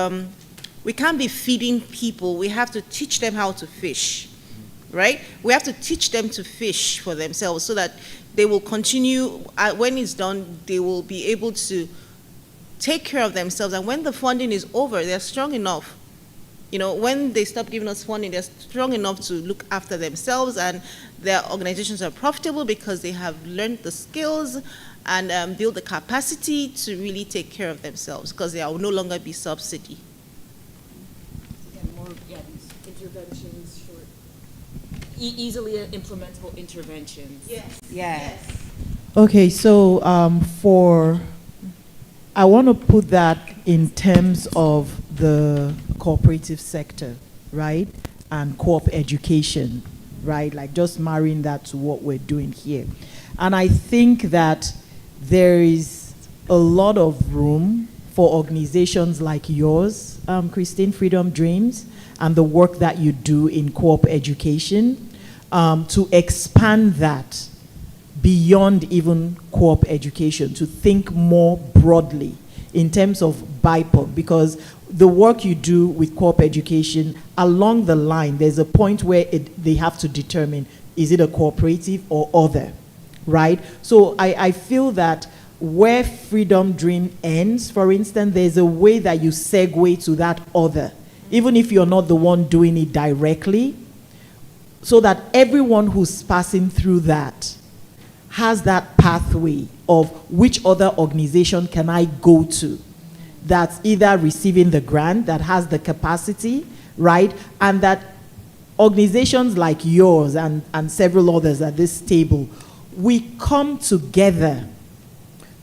we can't be feeding people, we have to teach them how to fish, right? We have to teach them to fish for themselves so that they will continue, when it's done, they will be able to take care of themselves, and when the funding is over, they're strong enough when they stop giving us funding, they're strong enough to look after themselves, and their organizations are profitable because they have learned the skills and build the capacity to really take care of themselves, because there will no longer be subsidy. These interventions, short, easily implementable interventions. Yes. Okay, so I want to put that in terms of the cooperative sector, right? And co-op education, right? Like just marrying that to what we're doing here. And I think that there is a lot of room for organizations like yours, Christine, Freedom Dreams, and the work that you do in co-op education to expand that beyond even co-op education, to think more broadly in terms of BIPOC, because the work you do with co-op education, along the line, there's a point where they have to determine, is it a cooperative or other, right? So I feel that where Freedom Dream ends, for instance, there's a way that you segue to that other, even if you're not the one doing it directly, so that everyone who's passing through that has that pathway of which other organization can I go to that's either receiving the grant, that has the capacity, right? And that organizations like yours and several others at this table, we come together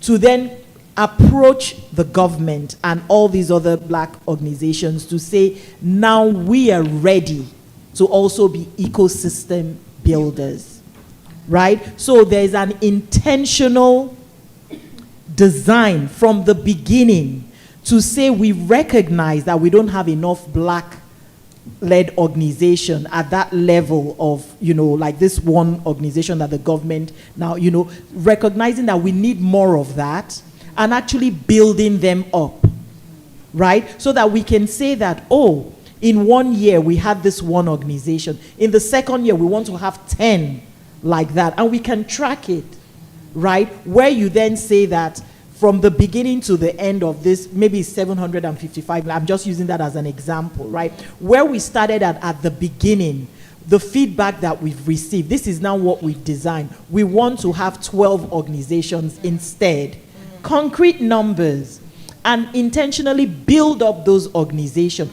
to then approach the government and all these other black organizations to say, now we are ready to also be ecosystem builders. Right? So there's an intentional design from the beginning to say we recognize that we don't have enough black-led organization at that level of, like this one organization that the government now, recognizing that we need more of that and actually building them up, right? So that we can say that, oh, in 1 year we had this one organization. In the second year we want to have 10 like that, and we can track it, right? Where you then say that from the beginning to the end of this, maybe 755, I'm just using that as an example, right? Where we started at the beginning, the feedback that we've received, this is now what we've designed. We want to have 12 organizations instead. Concrete numbers, and intentionally build up those organizations,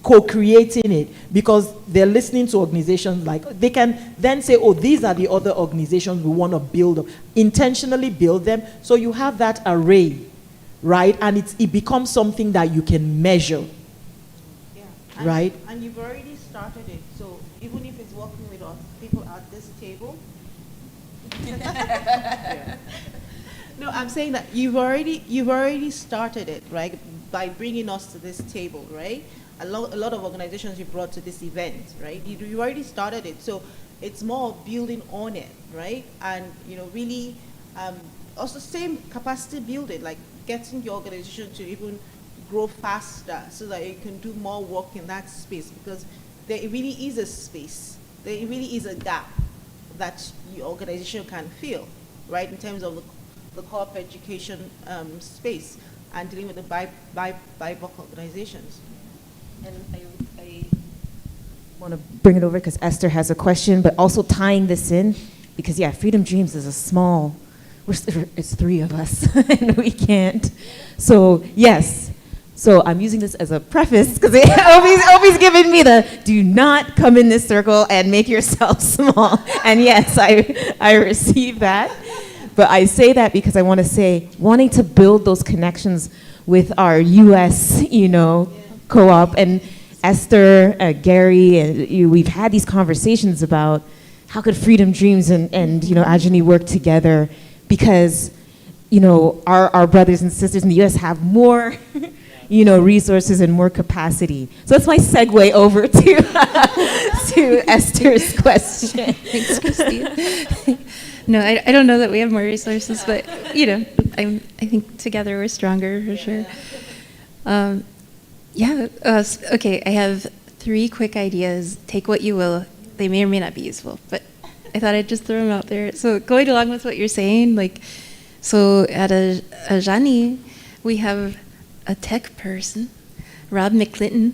co-creating it, because they're listening to organizations like, they can then say, oh, these are the other organizations we want to build up, intentionally build them, so you have that array, right? And it becomes something that you can measure, right? And you've already started it, so even if it's working with us, people at this table. No, I'm saying that you've already started it, right? By bringing us to this table, right? A lot of organizations you brought to this event, right? You already started it, so it's more of building on it, right? And really, also same capacity building, like getting your organization to even grow faster, so that you can do more work in that space, because there really is a space, there really is a gap that your organization can fill, right? In terms of the co-op education space and dealing with the BIPOC organizations. And I want to bring it over because Esther has a question, but also tying this in, because Freedom Dreams is a small, it's 3 of us, and we can't. So yes, so I'm using this as a preface, because Obi's giving me the, do not come in this circle and make yourself small. And yes, I receive that. But I say that because I want to say, wanting to build those connections with our U.S., co-op, and Esther, Gary, and we've had these conversations about how could Freedom Dreams and Ajani work together, because our brothers and sisters in the U.S. have more resources and more capacity. So that's my segue over to Esther's question. Thanks, Christine. No, I don't know that we have more resources, but I think together we're stronger for sure. Okay, I have 3 quick ideas. Take what you will. They may or may not be useful, but I thought I'd just throw them out there. So going along with what you're saying, so at Ajani, we have a tech person, Rob McClinton.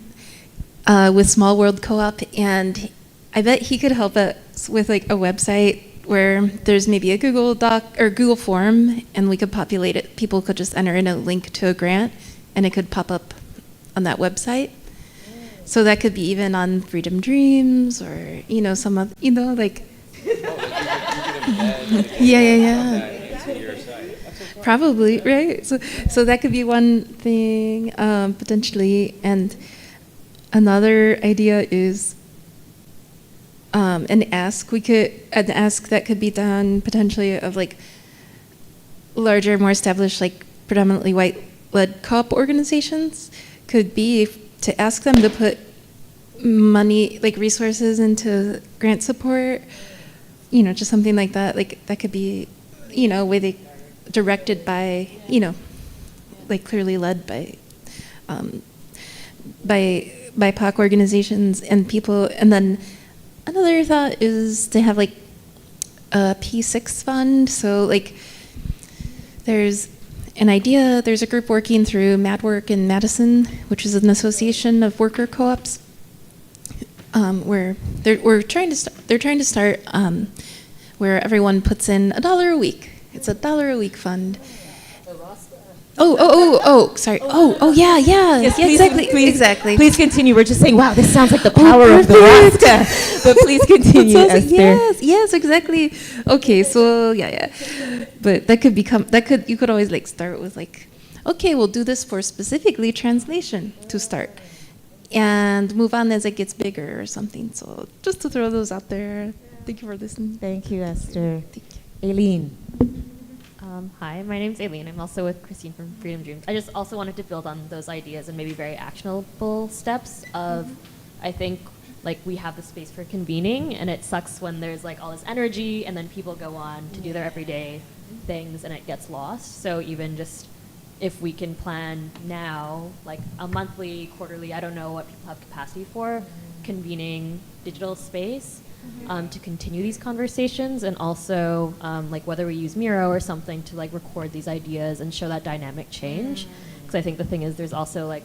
with Small World Co-op, and I bet he could help us with like a website where there's maybe a Google Doc or Google form, and we could populate it. People could just enter in a link to a grant, and it could pop up on that website. So that could be even on Freedom Dreams, or some other, like. Yeah. Probably, right? So that could be one thing, potentially. And another idea is an ask that could be done potentially of like larger, more established, like predominantly white-led co-op organizations could be to ask them to put money, like resources into grant support, just something like that. Like that could be, way they directed by, like clearly led by BIPOC organizations and people. And then another thought is to have like a P6 fund. So like there's an idea, there's a group working through MadWork in Madison, which is an association of worker co-ops, where they're trying to start where everyone puts in $1 a week. It's $1 a week fund. Sorry. Yeah, Yes, exactly. Please continue. We're just saying, wow, this sounds like the power of the Rasta. But please continue, Esther. Yes, exactly. Okay, so yeah. But you could always like start with like, okay, we'll do this for specifically translation to start, and move on as it gets bigger or something. So just to throw those out there. Thank you for listening. Thank you, Esther. Aileen. Hi, my name's Aileen. I'm also with Christine from Freedom Dreams. I just also wanted to build on those ideas and maybe very actionable steps of, I think, like we have the space for convening, and it sucks when there's like all this energy and then people go on to do their everyday things and it gets lost. So even just if we can plan now, like a monthly, quarterly, I don't know what people have capacity for, convening digital space, to continue these conversations, and also like whether we use Miro or something to like record these ideas and show that dynamic change. Because I think the thing is there's also like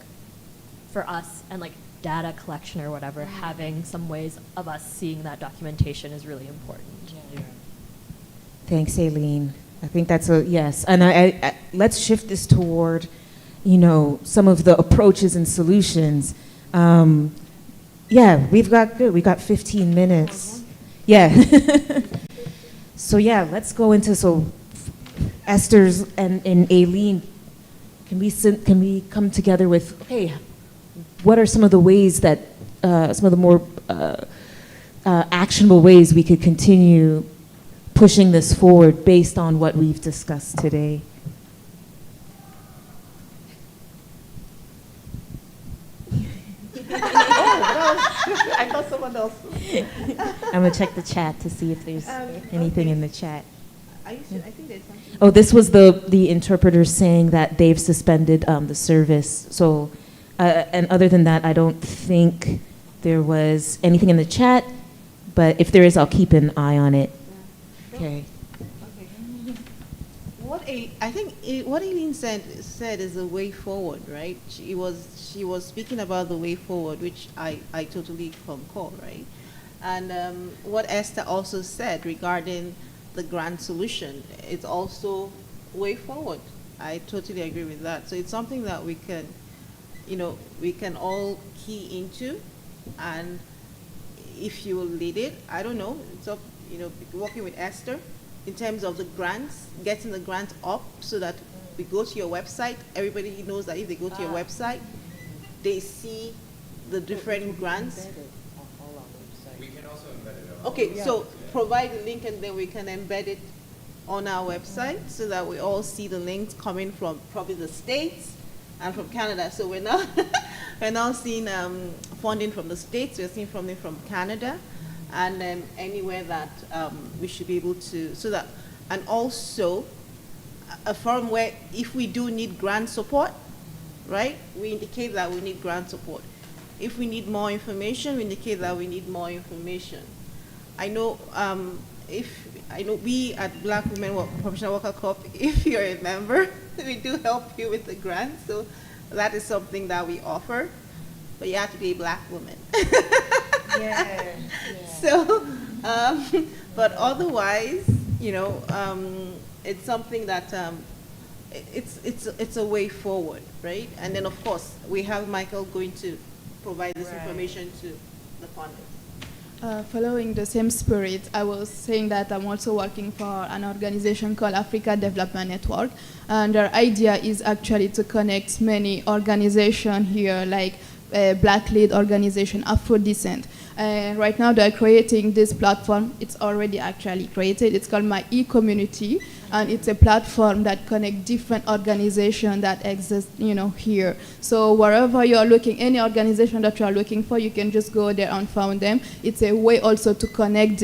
for us and like data collection or whatever, having some ways of us seeing that documentation is really important. Thanks, Aileen. I think that's a yes. And I let's shift this toward, some of the approaches and solutions. Yeah, we've got 15 minutes. Yeah. So yeah, let's go into Esther's and Aileen. Can we come together with, okay, what are some of the ways that some of the more actionable ways we could continue pushing this forward based on what we've discussed today? I thought someone else. I'm going to check the chat to see if there's anything in the chat. I think there's something. Oh, this was the interpreter saying that they've suspended the service. So, and other than that, I don't think there was anything in the chat. But if there is, I'll keep an eye on it. Okay. I think what Eileen said is a way forward, right? She was speaking about the way forward, which I totally concur, right? And what Esther also said regarding the grant solution, it's also way forward. I totally agree with that. So it's something that we can, we can all key into, and if you will lead it, I don't know, it's up, working with Esther in terms of the grants, getting the grant up so that we go to your website. Everybody knows that if they go to your website, they see the different grants. We can also embed it. Okay, so provide the link and then we can embed it on our website so that we all see the links coming from probably the States and from Canada. So we're now seeing funding from the States, we're seeing funding from Canada, and anywhere that we should be able to, so that, and also a forum where if we do need grant support, right, we indicate that we need grant support. If we need more information, we indicate that we need more information. I know we at Black Women Professional Worker Corp, if you're a member, we do help you with the grant, so that is something that we offer. but you have to be a black woman. So, but otherwise, it's something that it's a way forward, right? And then of course we have Michael going to provide this information to the funders. Following the same spirit, I was saying that I'm also working for an organization called Africa Development Network, and our idea is actually to connect many organizations here, like Black-led organization, Afro-descents. Right now they're creating this platform. It's already actually created. It's called My E-Community, and it's a platform that connects different organizations that exist, here. So wherever you're looking, any organization that you're looking for, you can just go there and find them. It's a way also to connect,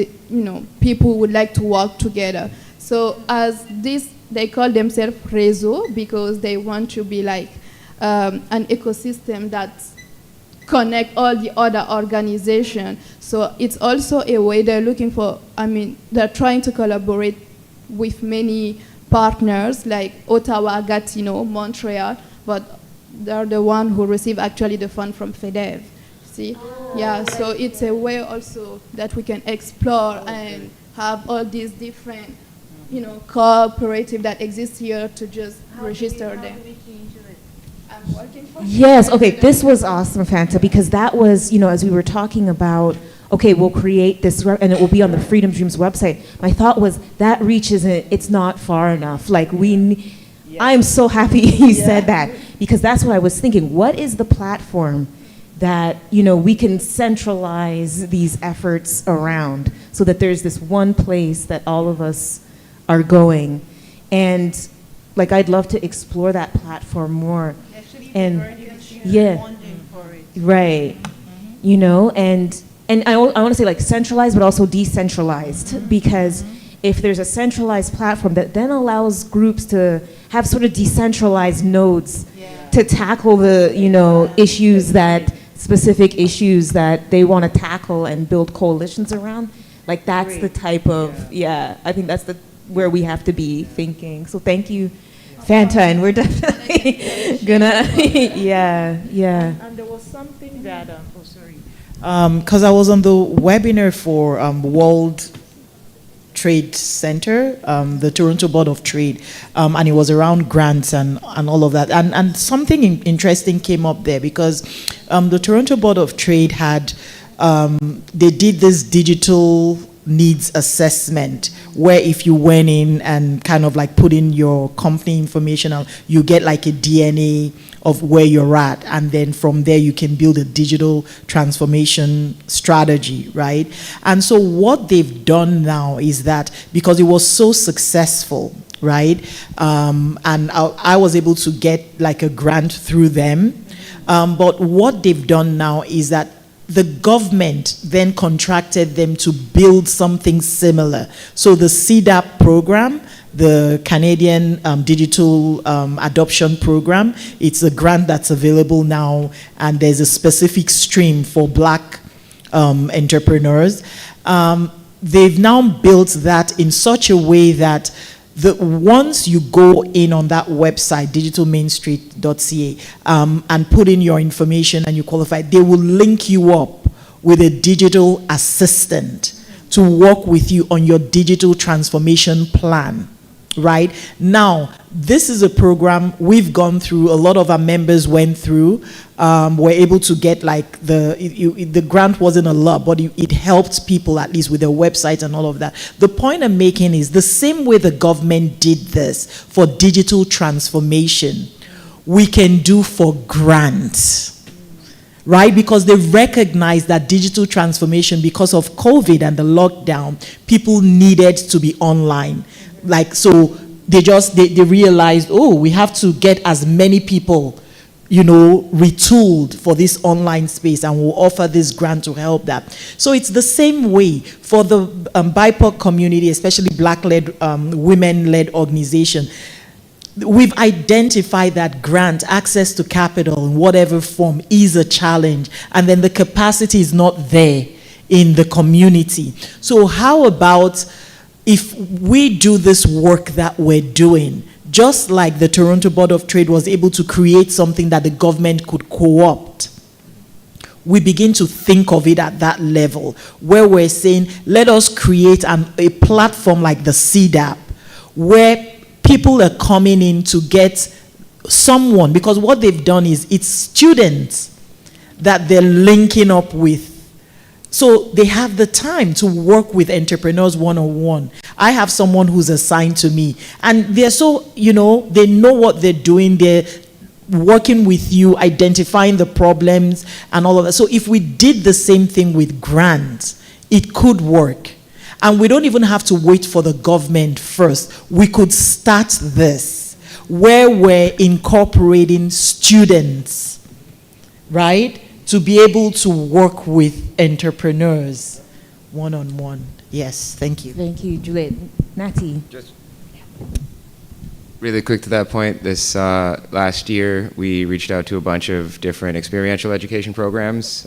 people who would like to work together. So as this, they call themselves réseau because they want to be like an ecosystem that's connect all the other organizations. So it's also a way they're looking for, they're trying to collaborate with many partners like Ottawa, Gatineau, Montreal, but they're the one who receive actually the fund from FEDEV. See? Yeah, so it's a way also that we can explore and have all these different, cooperative that exist here to just register them. Yes, okay, this was awesome, Fanta, because that was, as we were talking about, okay, we'll create this, and it will be on the Freedom Dreams website. My thought was, that reach it's not far enough. Like, I'm so happy you said that, because that's what I was thinking. What is the platform that, we can centralize these efforts around so that there's this one place that all of us are going? And, like, I'd love to explore that platform more. And right, and I want to say like centralized, but also decentralized, because if there's a centralized platform that then allows groups to have sort of decentralized nodes to tackle the specific issues that they want to tackle and build coalitions around, like that's the type of I think that's where we have to be thinking. So thank you, Fanta, and we're definitely gonna, And there was something that, because I was on the webinar for World Trade Center, the Toronto Board of Trade, and it was around grants and all of that. And something interesting came up there because the Toronto Board of Trade had, they did this digital needs assessment where if you went in and kind of like put in your company information, you get like a DNA of where you're at, and then from there you can build a digital transformation strategy, right? And so what they've done now is that because it was so successful, right, and I was able to get like a grant through them, but what they've done now is that the government then contracted them to build something similar. So the CDAP program, the Canadian Digital Adoption Program, it's a grant that's available now, and there's a specific stream for Black entrepreneurs. They've now built that in such a way that once you go in on that website, digitalmainstreet.ca, and put in your information and you qualify, they will link you up with a digital assistant to work with you on your digital transformation plan. Right? Now, this is a program we've gone through, a lot of our members went through, were able to get like the grant wasn't a lot, but it helped people at least with their website and all of that. The point I'm making is the same way the government did this for digital transformation, we can do for grants. Right? Because they recognize that digital transformation, because of COVID and the lockdown, people needed to be online. Like, so they realized, oh, we have to get as many people, retooled for this online space, and we'll offer this grant to help that. So it's the same way for the BIPOC community, especially Black-led, women-led organization. We've identified that grant, access to capital in whatever form, is a challenge, and then the capacity is not there in the community. So how about if we do this work that we're doing, just like the Toronto Board of Trade was able to create something that the government could co-opt, we begin to think of it at that level, where we're saying, let us create a platform like the CDAP, where people are coming in to get someone, because what they've done is it's students that they're linking up with. So they have the time to work with entrepreneurs one-on-one. I have someone who's assigned to me, and they're so, they know what they're doing. They're working with you, identifying the problems and all of that. So if we did the same thing with grants, it could work. And we don't even have to wait for the government first. We could start this, where we're incorporating students, right, to be able to work with entrepreneurs one-on-one. Yes, thank you. Thank you, Juliet. Natty. Just really quick to that point, this last year we reached out to a bunch of different experiential education programs.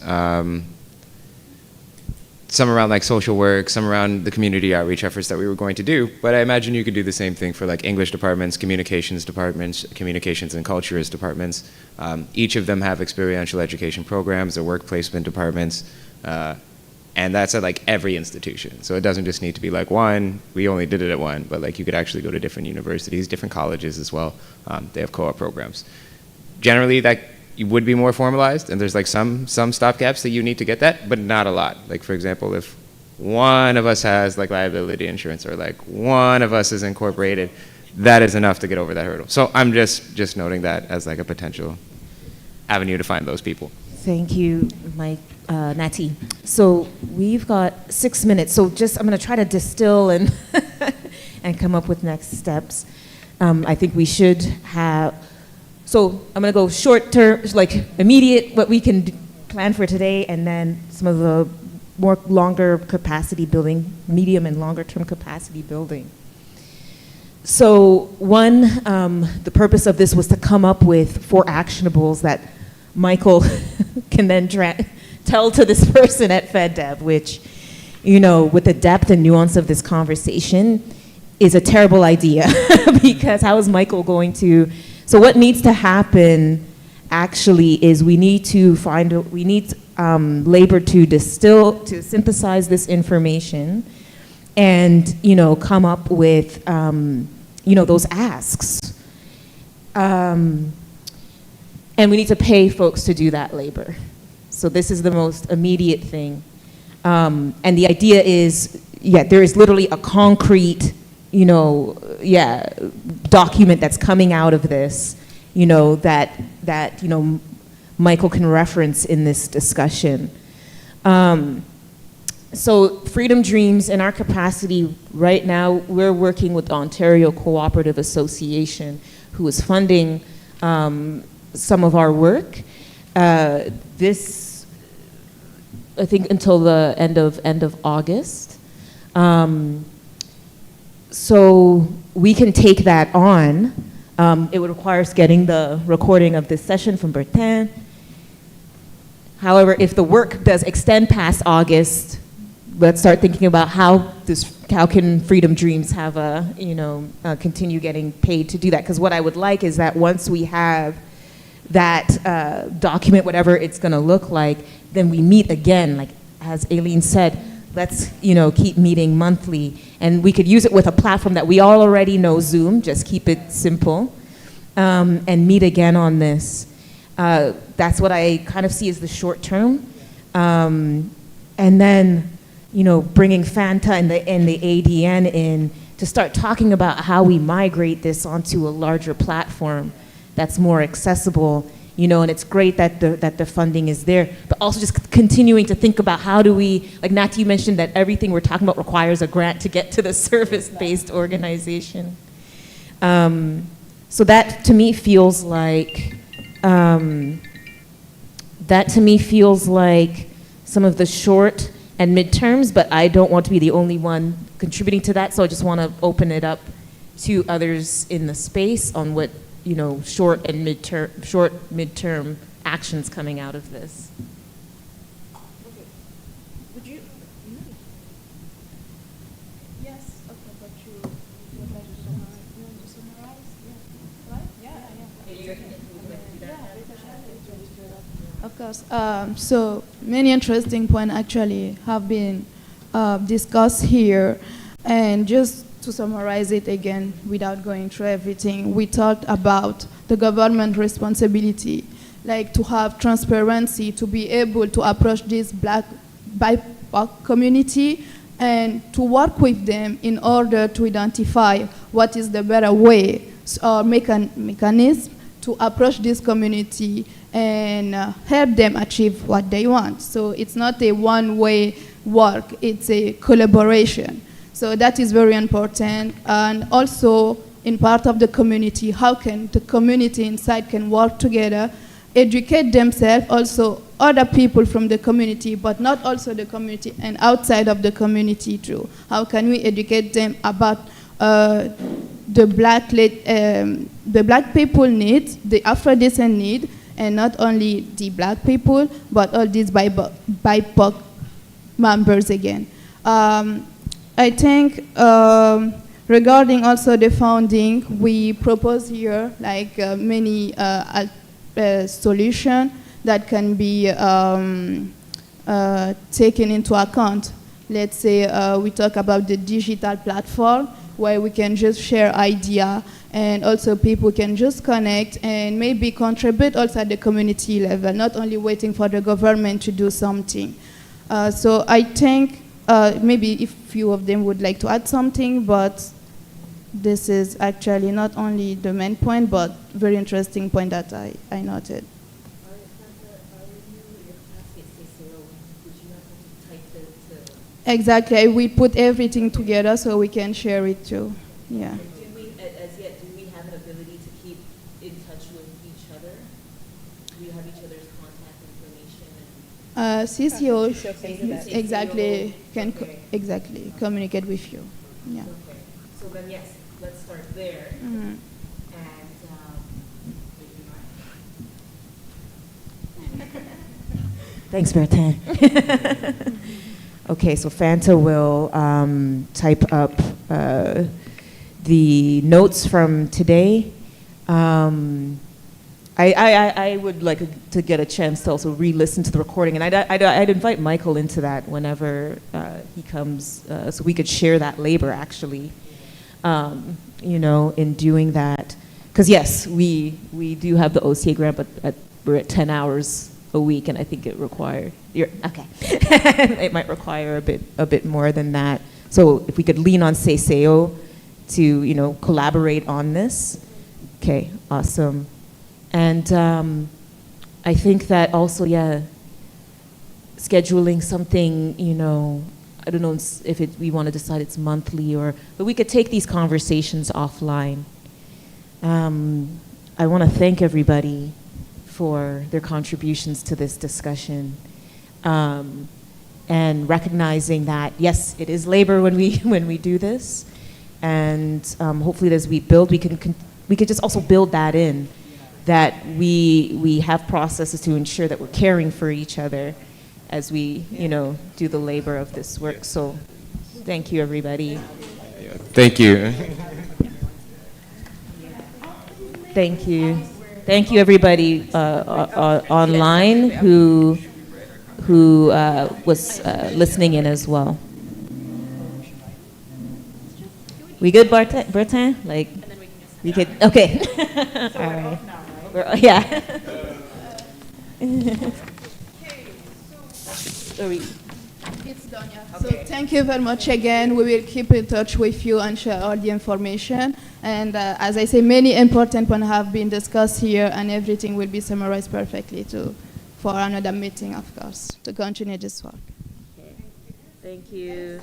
Some around like social work, some around the community outreach efforts that we were going to do. But I imagine you could do the same thing for like English departments, communications and cultures departments. Each of them have experiential education programs or work placement departments. And that's at like every institution. So it doesn't just need to be like one, we only did it at one, but like you could actually go to different universities, different colleges as well. They have co-op programs. Generally that would be more formalized, and there's like some stopgaps that you need to get that, but not a lot. Like for example, if one of us has like liability insurance or like one of us is incorporated, that is enough to get over that hurdle. So I'm just noting that as like a potential avenue to find those people. Thank you, Mike. Natty. So we've got 6 minutes. So I'm going to try to distill and and come up with next steps. I think we should have. So I'm going to go short term, like immediate, what we can plan for today, and then some of the more longer capacity building, medium and longer term capacity building. So one, the purpose of this was to come up with 4 actionables that Michael can then tell to this person at FedDev, which, with the depth and nuance of this conversation, is a terrible idea because how is Michael going to? So what needs to happen actually is we need labor to synthesize this information, and come up with those asks, and we need to pay folks to do that labor. So this is the most immediate thing. And the idea is, there is literally a concrete, document that's coming out of this, that Michael can reference in this discussion. So Freedom Dreams, in our capacity right now, we're working with the Ontario Cooperative Association, who is funding some of our work. This, I think, until the end of August. So we can take that on. It would require us getting the recording of this session from Bertin. However, if the work does extend past August, let's start thinking about how can Freedom Dreams have continue getting paid to do that. Because what I would like is that once we have that document, whatever it's going to look like, then we meet again, like as Aileen said, let's keep meeting monthly, and we could use it with a platform that we all already know, Zoom, just keep it simple, and meet again on this. That's what I kind of see as the short term, and then bringing Fanta and the ADN in to start talking about how we migrate this onto a larger platform that's more accessible, and it's great that the funding is there, but also just continuing to think about how do we, like Natty, you mentioned that everything we're talking about requires a grant to get to the service-based organization. So that to me feels like, some of the short and midterms, but I don't want to be the only one contributing to that, so I just want to open it up to others in the space on what short midterm actions coming out of this. Okay. Would you? Yes. Okay, but you would like to summarize? You want to summarize? Yeah. Right? Yeah. Of course. So many interesting points actually have been discussed here. And just to summarize it again, without going through everything, we talked about the government responsibility, like to have transparency, to be able to approach this Black BIPOC community and to work with them in order to identify what is the better way or mechanism to approach this community and help them achieve what they want. So it's not a one-way work, it's a collaboration. So that is very important. And also, in part of the community, how can the community inside can work together, educate themselves, also other people from the community, but not also the community and outside of the community too. How can we educate them about the black people needs, the Afro-descent need, and not only the black people, but all these BIPOC members again. I think regarding also the funding, we propose here like many solutions that can be taken into account. Let's say we talk about the digital platform where we can just share idea and also people can just connect and maybe contribute also at the community level, not only waiting for the government to do something. So I think maybe if few of them would like to add something, but this is actually not only the main point, but very interesting point that I noted. Exactly, we put everything together so we can share it too. Yeah. As yet, do we have an ability to keep in touch with each other? Do you have each other's contact information? CCO exactly can exactly communicate with you. Yeah. Okay. So then yes, let's start there. Mm-hmm. Thanks, Bertin. Okay, so Fanta will type up the notes from today. I would like to get a chance to also re-listen to the recording, and I'd invite Michael into that whenever he comes, so we could share that labor actually, you know, in doing that. Because yes, we do have the OCA grant, but we're at 10 hours a week, and I think it require it might require a bit more than that. So if we could lean on CCO to, you know, collaborate on this, okay, awesome. And I think that also, yeah, scheduling something, you know, I don't know if we want to decide it's monthly but we could take these conversations offline. I want to thank everybody for their contributions to this discussion, and recognizing that yes, it is labor when we do this, and hopefully as we build, we could just also build that in, that we have processes to ensure that we're caring for each other as we, you know, do the labor of this work. So thank you, everybody. Thank you. Thank you. Thank you, everybody online who was listening in as well. We good, Bertin? Like, we could, okay. All right. Yeah. It's done, yeah. So thank you very much again. We will keep in touch with you and share all the information. And as I say, many important points have been discussed here, and everything will be summarized perfectly for another meeting, of course, to continue this work. Okay. Thank you.